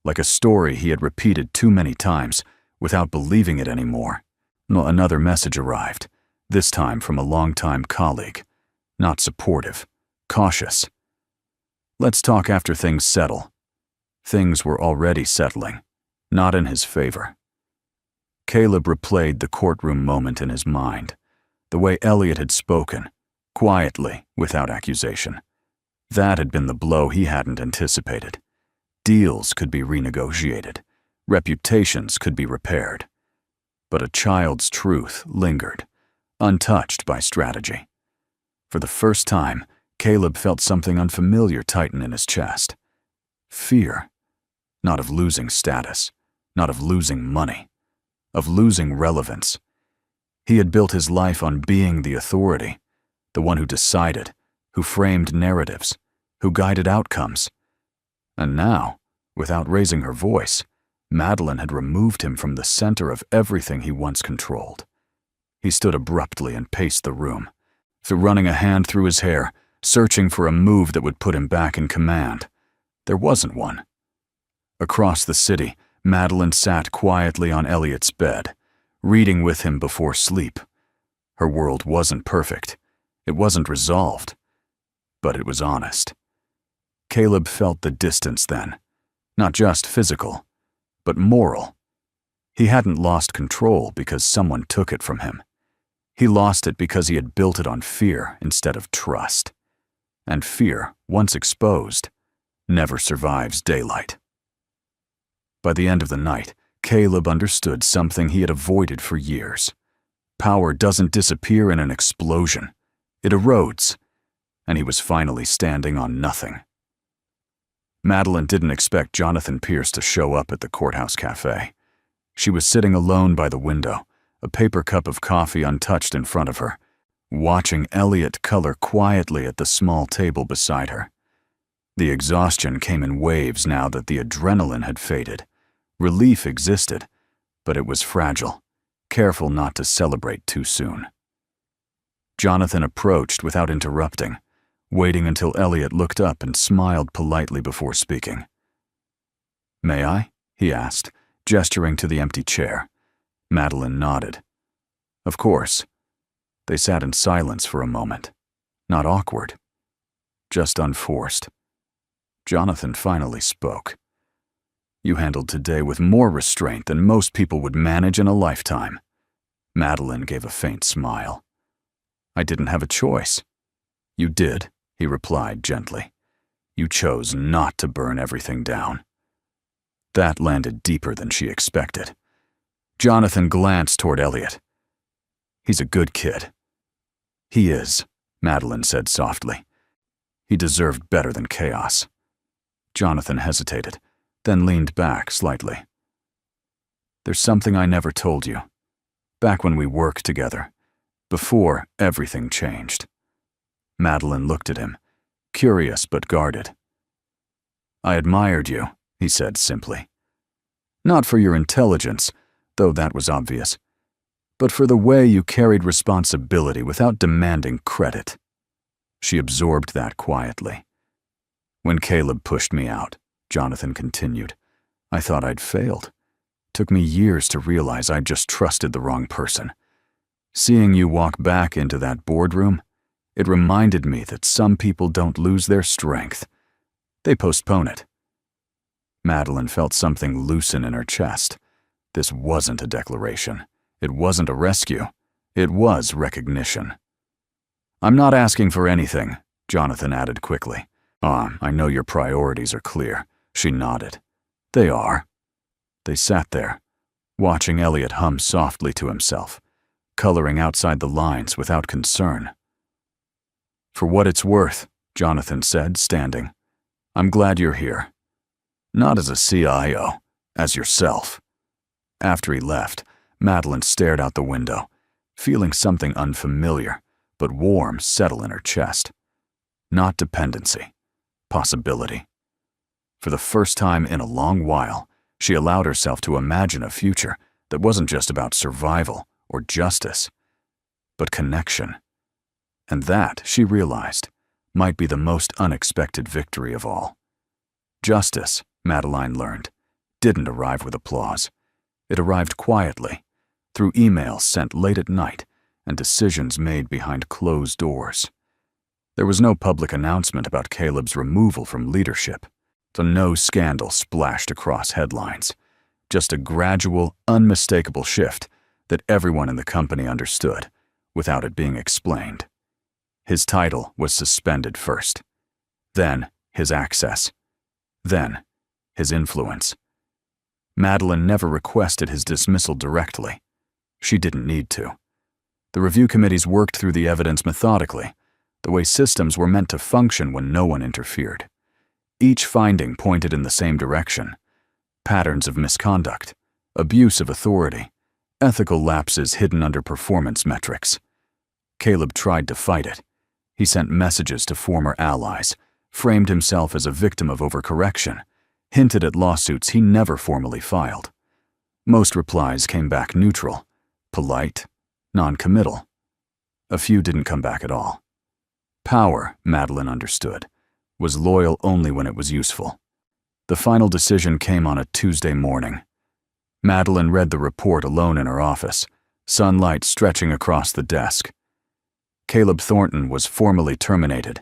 like a story he had repeated too many times without believing it anymore. Another message arrived, this time from a longtime colleague. Not supportive, cautious. Let's talk after things settle. Things were already settling, not in his favor. Caleb replayed the courtroom moment in his mind, the way Elliot had spoken, quietly, without accusation. That had been the blow he hadn't anticipated. Deals could be renegotiated. Reputations could be repaired. But a child's truth lingered, untouched by strategy. For the first time, Caleb felt something unfamiliar tighten in his chest. Fear. Not of losing status, not of losing money, of losing relevance. He had built his life on being the authority, the one who decided, who framed narratives, who guided outcomes. And now, without raising her voice, Madeline had removed him from the center of everything he once controlled. He stood abruptly and paced the room, running a hand through his hair, searching for a move that would put him back in command. There wasn't one. Across the city, Madeline sat quietly on Elliot's bed, reading with him before sleep. Her world wasn't perfect. It wasn't resolved. But it was honest. Caleb felt the distance then, not just physical, but moral. He hadn't lost control because someone took it from him. He lost it because he had built it on fear instead of trust. And fear, once exposed, never survives daylight. By the end of the night, Caleb understood something he had avoided for years. Power doesn't disappear in an explosion. It erodes. And he was finally standing on nothing. Madeline didn't expect Jonathan Pierce to show up at the courthouse cafe. She was sitting alone by the window, a paper cup of coffee untouched in front of her, watching Elliot color quietly at the small table beside her. The exhaustion came in waves now that the adrenaline had faded. Relief existed, but it was fragile, careful not to celebrate too soon. Jonathan approached without interrupting, waiting until Elliot looked up and smiled politely before speaking. "May I?" he asked, gesturing to the empty chair. Madeline nodded. Of course. They sat in silence for a moment. Not awkward. Just unforced. Jonathan finally spoke. "You handled today with more restraint than most people would manage in a lifetime." Madeline gave a faint smile. "I didn't have a choice." "You did," he replied gently. "You chose not to burn everything down." That landed deeper than she expected. Jonathan glanced toward Elliot. "He's a good kid." "He is," Madeline said softly. "He deserved better than chaos." Jonathan hesitated, then leaned back slightly. "There's something I never told you. Back when we worked together, before everything changed." Madeline looked at him, curious but guarded. "I admired you," he said simply. "Not for your intelligence, though that was obvious, but for the way you carried responsibility without demanding credit." She absorbed that quietly. "When Caleb pushed me out," Jonathan continued, "I thought I'd failed. Took me years to realize I'd just trusted the wrong person. Seeing you walk back into that boardroom, it reminded me that some people don't lose their strength. They postpone it." Madeline felt something loosen in her chest. This wasn't a declaration. It wasn't a rescue. It was recognition. "I'm not asking for anything," Jonathan added quickly. I know your priorities are clear." She nodded. "They are." They sat there, watching Elliot hum softly to himself, coloring outside the lines without concern. "For what it's worth," Jonathan said, standing, "I'm glad you're here. Not as a CIO, as yourself." After he left, Madeline stared out the window, feeling something unfamiliar but warm settle in her chest. Not dependency, possibility. For the first time in a long while, she allowed herself to imagine a future that wasn't just about survival or justice, but connection. And that, she realized, might be the most unexpected victory of all. Justice, Madeline learned, didn't arrive with applause. It arrived quietly, through emails sent late at night and decisions made behind closed doors. There was no public announcement about Caleb's removal from leadership, so no scandal splashed across headlines, just a gradual, unmistakable shift that everyone in the company understood without it being explained. His title was suspended first, then his access, then his influence. Madeline never requested his dismissal directly. She didn't need to. The review committees worked through the evidence methodically, the way systems were meant to function when no one interfered. Each finding pointed in the same direction: patterns of misconduct, abuse of authority, ethical lapses hidden under performance metrics. Caleb tried to fight it. He sent messages to former allies, framed himself as a victim of overcorrection, hinted at lawsuits he never formally filed. Most replies came back neutral, polite, non-committal. A few didn't come back at all. Power, Madeline understood, was loyal only when it was useful. The final decision came on a Tuesday morning. Madeline read the report alone in her office, sunlight stretching across the desk. Caleb Thornton was formally terminated,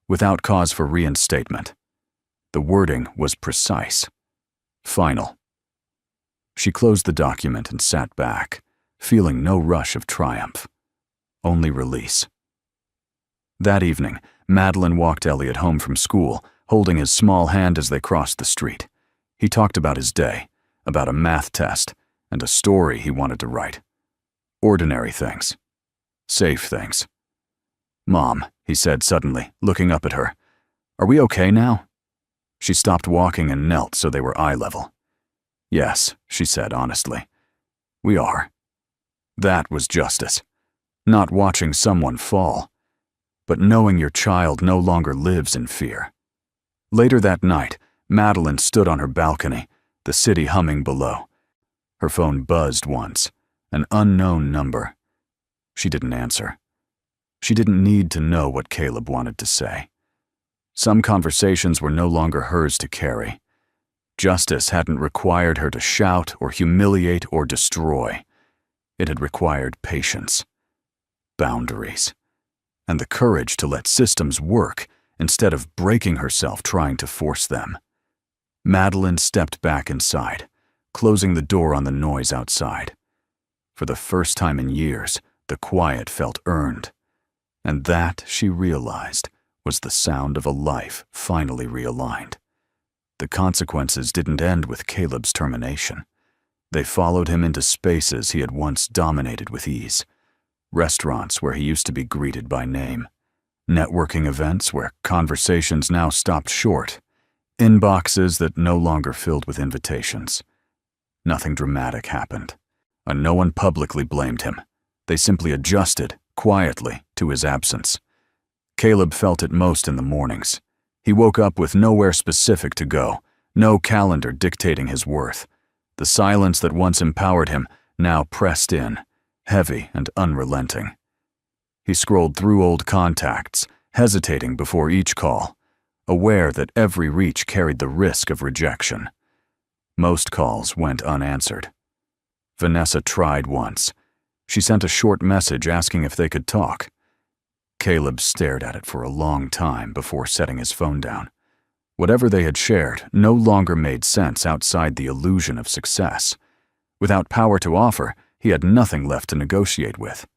without cause for reinstatement. The wording was precise. Final. She closed the document and sat back, feeling no rush of triumph, only release. That evening, Madeline walked Elliot home from school, holding his small hand as they crossed the street. He talked about his day, about a math test, and a story he wanted to write. Ordinary things. Safe things. "Mom," he said suddenly, looking up at her, "are we okay now?" She stopped walking and knelt so they were eye level. "Yes," she said honestly. "We are." That was justice. Not watching someone fall, but knowing your child no longer lives in fear. Later that night, Madeline stood on her balcony, the city humming below. Her phone buzzed once, an unknown number. She didn't answer. She didn't need to know what Caleb wanted to say. Some conversations were no longer hers to carry. Justice hadn't required her to shout or humiliate or destroy. It had required patience, boundaries, and the courage to let systems work instead of breaking herself trying to force them. Madeline stepped back inside, closing the door on the noise outside. For the first time in years, the quiet felt earned. And that, she realized, was the sound of a life finally realigned. The consequences didn't end with Caleb's termination. They followed him into spaces he had once dominated with ease. Restaurants where he used to be greeted by name. Networking events where conversations now stopped short. Inboxes that no longer filled with invitations. Nothing dramatic happened, and no one publicly blamed him. They simply adjusted, quietly, to his absence. Caleb felt it most in the mornings. He woke up with nowhere specific to go, no calendar dictating his worth. The silence that once empowered him now pressed in, heavy and unrelenting. He scrolled through old contacts, hesitating before each call, aware that every reach carried the risk of rejection. Most calls went unanswered. Vanessa tried once. She sent a short message asking if they could talk. Caleb stared at it for a long time before setting his phone down. Whatever they had shared no longer made sense outside the illusion of success. Without power to offer, he had nothing left to negotiate with.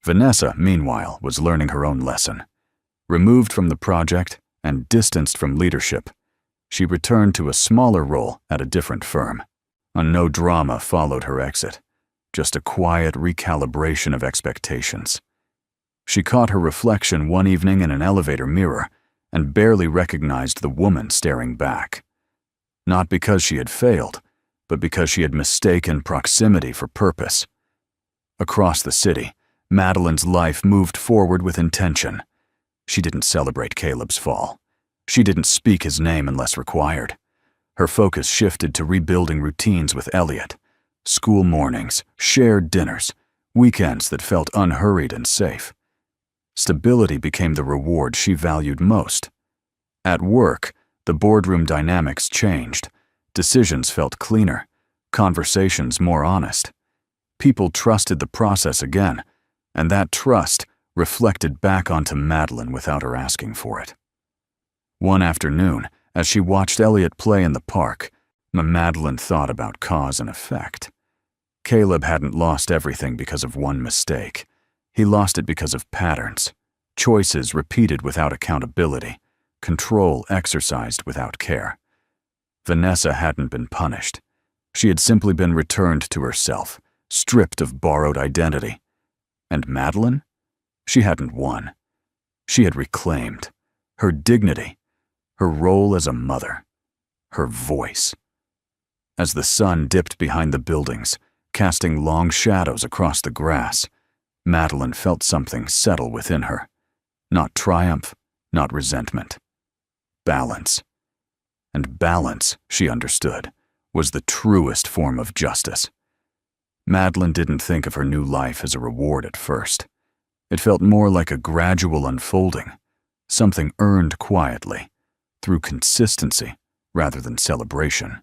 Vanessa, meanwhile, was learning her own lesson. Removed from the project and distanced from leadership, she returned to a smaller role at a different firm. No drama followed her exit, just a quiet recalibration of expectations. She caught her reflection one evening in an elevator mirror and barely recognized the woman staring back. Not because she had failed, but because she had mistaken proximity for purpose. Across the city, Madeline's life moved forward with intention. She didn't celebrate Caleb's fall. She didn't speak his name unless required. Her focus shifted to rebuilding routines with Elliot. School mornings, shared dinners, weekends that felt unhurried and safe. Stability became the reward she valued most. At work, the boardroom dynamics changed. Decisions felt cleaner, conversations more honest. People trusted the process again, and that trust reflected back onto Madeline without her asking for it. One afternoon, as she watched Elliot play in the park, Madeline thought about cause and effect. Caleb hadn't lost everything because of one mistake. He lost it because of patterns, choices repeated without accountability, control exercised without care. Vanessa hadn't been punished. She had simply been returned to herself, stripped of borrowed identity. And Madeline? She hadn't won. She had reclaimed her dignity, her role as a mother, her voice. As the sun dipped behind the buildings, casting long shadows across the grass, Madeline felt something settle within her. Not triumph, not resentment. Balance. And balance, she understood, was the truest form of justice. Madeline didn't think of her new life as a reward at first. It felt more like a gradual unfolding, something earned quietly, through consistency rather than celebration.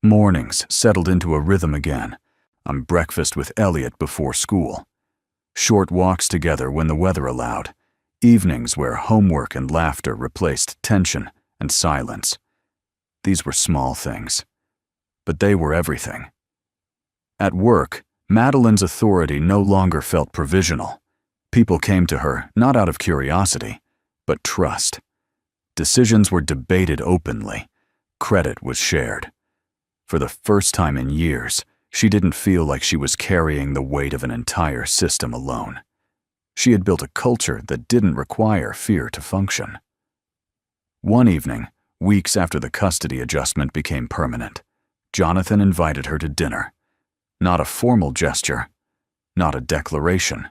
Mornings settled into a rhythm again, on breakfast with Elliot before school, short walks together when the weather allowed, evenings where homework and laughter replaced tension and silence. These were small things, but they were everything. At work, Madeline's authority no longer felt provisional. People came to her not out of curiosity, but trust. Decisions were debated openly. Credit was shared. For the first time in years, she didn't feel like she was carrying the weight of an entire system alone. She had built a culture that didn't require fear to function. One evening, weeks after the custody adjustment became permanent, Jonathan invited her to dinner. Not a formal gesture, not a declaration,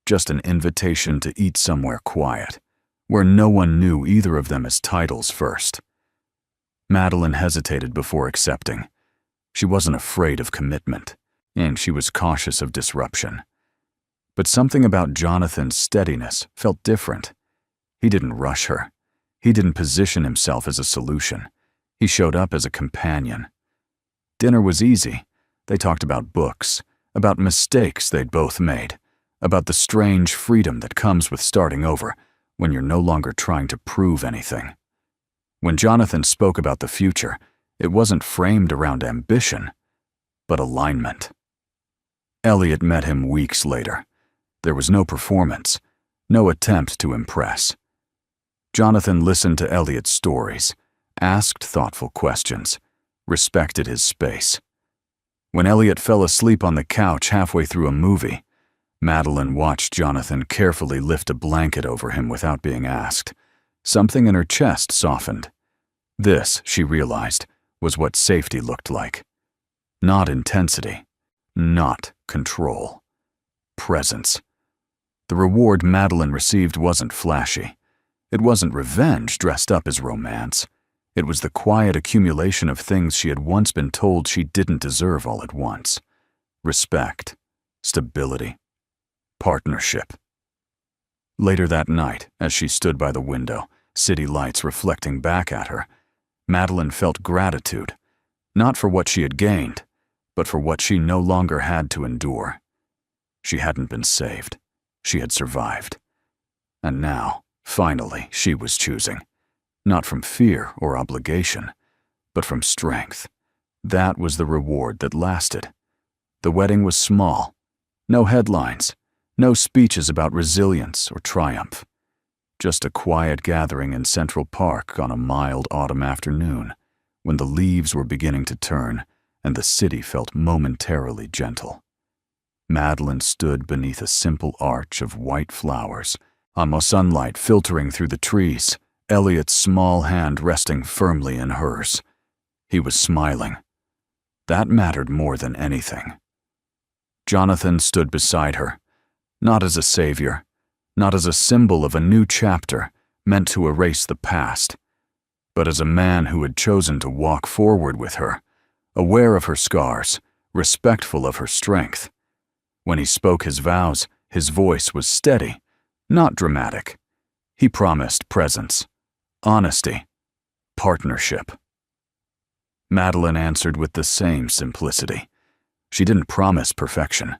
just an invitation to eat somewhere quiet, where no one knew either of them as titles first. Madeline hesitated before accepting. She wasn't afraid of commitment, and she was cautious of disruption. But something about Jonathan's steadiness felt different. He didn't rush her. He didn't position himself as a solution. He showed up as a companion. Dinner was easy. They talked about books, about mistakes they'd both made, about the strange freedom that comes with starting over when you're no longer trying to prove anything. When Jonathan spoke about the future, it wasn't framed around ambition, but alignment. Elliot met him weeks later. There was no performance, no attempt to impress. Jonathan listened to Elliot's stories, asked thoughtful questions, respected his space. When Elliot fell asleep on the couch halfway through a movie, Madeline watched Jonathan carefully lift a blanket over him without being asked. Something in her chest softened. This, she realized, was what safety looked like. Not intensity, not control. Presence. The reward Madeline received wasn't flashy. It wasn't revenge dressed up as romance. It was the quiet accumulation of things she had once been told she didn't deserve all at once. Respect, stability, partnership. Later that night, as she stood by the window, city lights reflecting back at her, Madeline felt gratitude, not for what she had gained, but for what she no longer had to endure. She hadn't been saved. She had survived. And now, finally, she was choosing. Not from fear or obligation, but from strength. That was the reward that lasted. The wedding was small. No headlines. No speeches about resilience or triumph. Just a quiet gathering in Central Park on a mild autumn afternoon, when the leaves were beginning to turn and the city felt momentarily gentle. Madeline stood beneath a simple arch of white flowers, sunlight filtering through the trees, Elliot's small hand resting firmly in hers. He was smiling. That mattered more than anything. Jonathan stood beside her, not as a savior, not as a symbol of a new chapter meant to erase the past, but as a man who had chosen to walk forward with her, aware of her scars, respectful of her strength. When he spoke his vows, his voice was steady, not dramatic. He promised presence, honesty, partnership. Madeline answered with the same simplicity. She didn't promise perfection.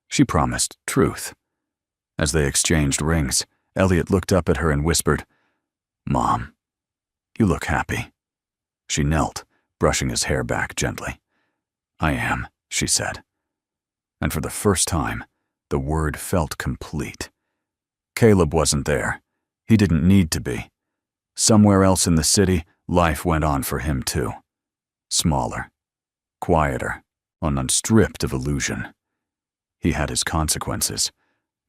She promised truth. As they exchanged rings, Elliot looked up at her and whispered, "Mom, you look happy." She knelt, brushing his hair back gently. "I am," she said. And for the first time, the word felt complete. Caleb wasn't there. He didn't need to be. Somewhere else in the city, life went on for him too. Smaller, quieter, unstripped of illusion. He had his consequences,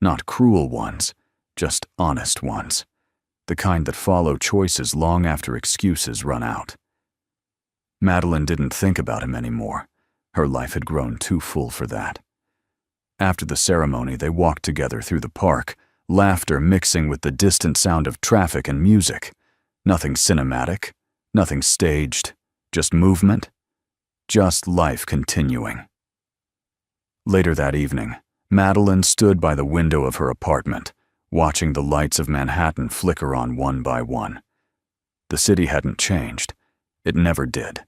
not cruel ones, just honest ones, the kind that follow choices long after excuses run out. Madeline didn't think about him anymore. Her life had grown too full for that. After the ceremony, they walked together through the park, laughter mixing with the distant sound of traffic and music. Nothing cinematic, nothing staged, just movement, just life continuing. Later that evening, Madeline stood by the window of her apartment, watching the lights of Manhattan flicker on one by one. The city hadn't changed. It never did.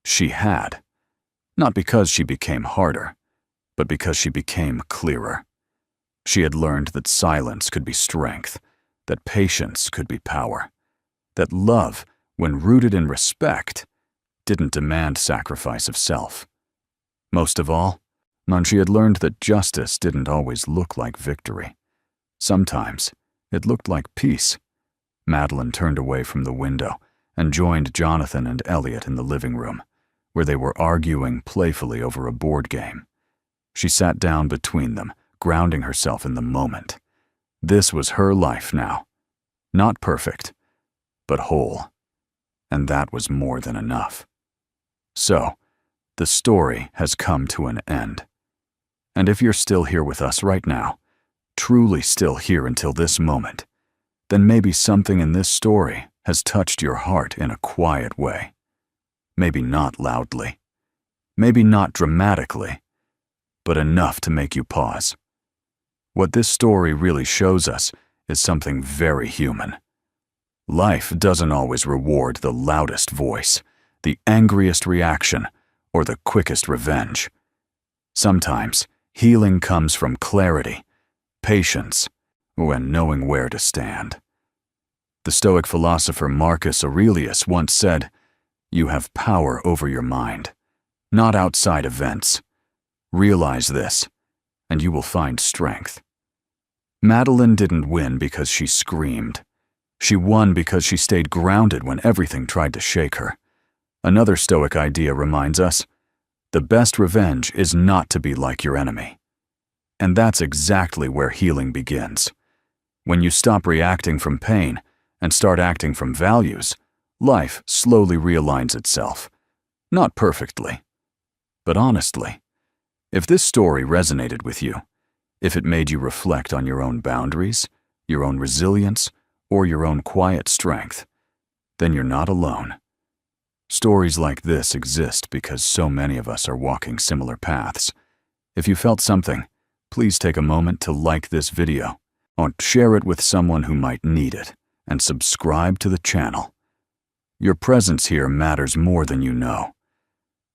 She had. Not because she became harder, but because she became clearer. She had learned that silence could be strength, that patience could be power, that love, when rooted in respect, didn't demand sacrifice of self. Most of all, she had learned that justice didn't always look like victory. Sometimes it looked like peace. Madeline turned away from the window and joined Jonathan and Elliot in the living room, where they were arguing playfully over a board game. She sat down between them, grounding herself in the moment. This was her life now. Not perfect, but whole. And that was more than enough. So, the story has come to an end. And if you're still here with us right now, truly still here until this moment, then maybe something in this story has touched your heart in a quiet way. Maybe not loudly. Maybe not dramatically, but enough to make you pause. What this story really shows us is something very human. Life doesn't always reward the loudest voice, the angriest reaction, or the quickest revenge. Sometimes, healing comes from clarity, patience, and knowing where to stand. The Stoic philosopher Marcus Aurelius once said, "You have power over your mind, not outside events. Realize this, and you will find strength." Madeline didn't win because she screamed. She won because she stayed grounded when everything tried to shake her. Another Stoic idea reminds us, the best revenge is not to be like your enemy. And that's exactly where healing begins. When you stop reacting from pain and start acting from values, life slowly realigns itself. Not perfectly, but honestly. If this story resonated with you, if it made you reflect on your own boundaries, your own resilience, or your own quiet strength, then you're not alone. Stories like this exist because so many of us are walking similar paths. If you felt something, please take a moment to like this video, or share it with someone who might need it, and subscribe to the channel. Your presence here matters more than you know.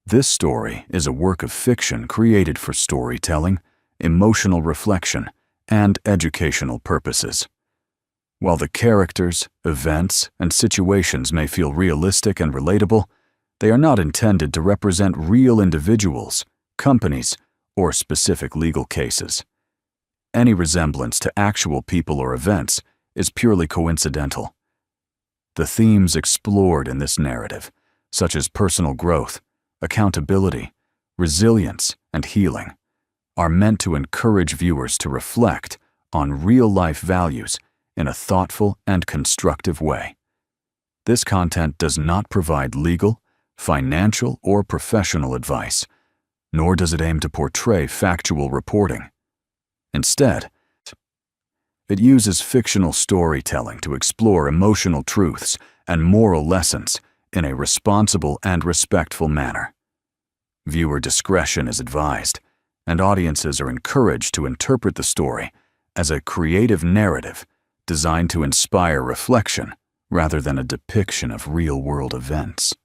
This story is a work of fiction created for storytelling, emotional reflection, and educational purposes. While the characters, events, and situations may feel realistic and relatable, they are not intended to represent real individuals, companies, or specific legal cases. Any resemblance to actual people or events is purely coincidental. The themes explored in this narrative, such as personal growth, accountability, resilience, and healing, are meant to encourage viewers to reflect on real-life values in a thoughtful and constructive way. This content does not provide legal, financial or professional advice, nor does it aim to portray factual reporting. Instead, it uses fictional storytelling to explore emotional truths and moral lessons in a responsible and respectful manner. Viewer discretion is advised, and audiences are encouraged to interpret the story as a creative narrative designed to inspire reflection rather than a depiction of real-world events.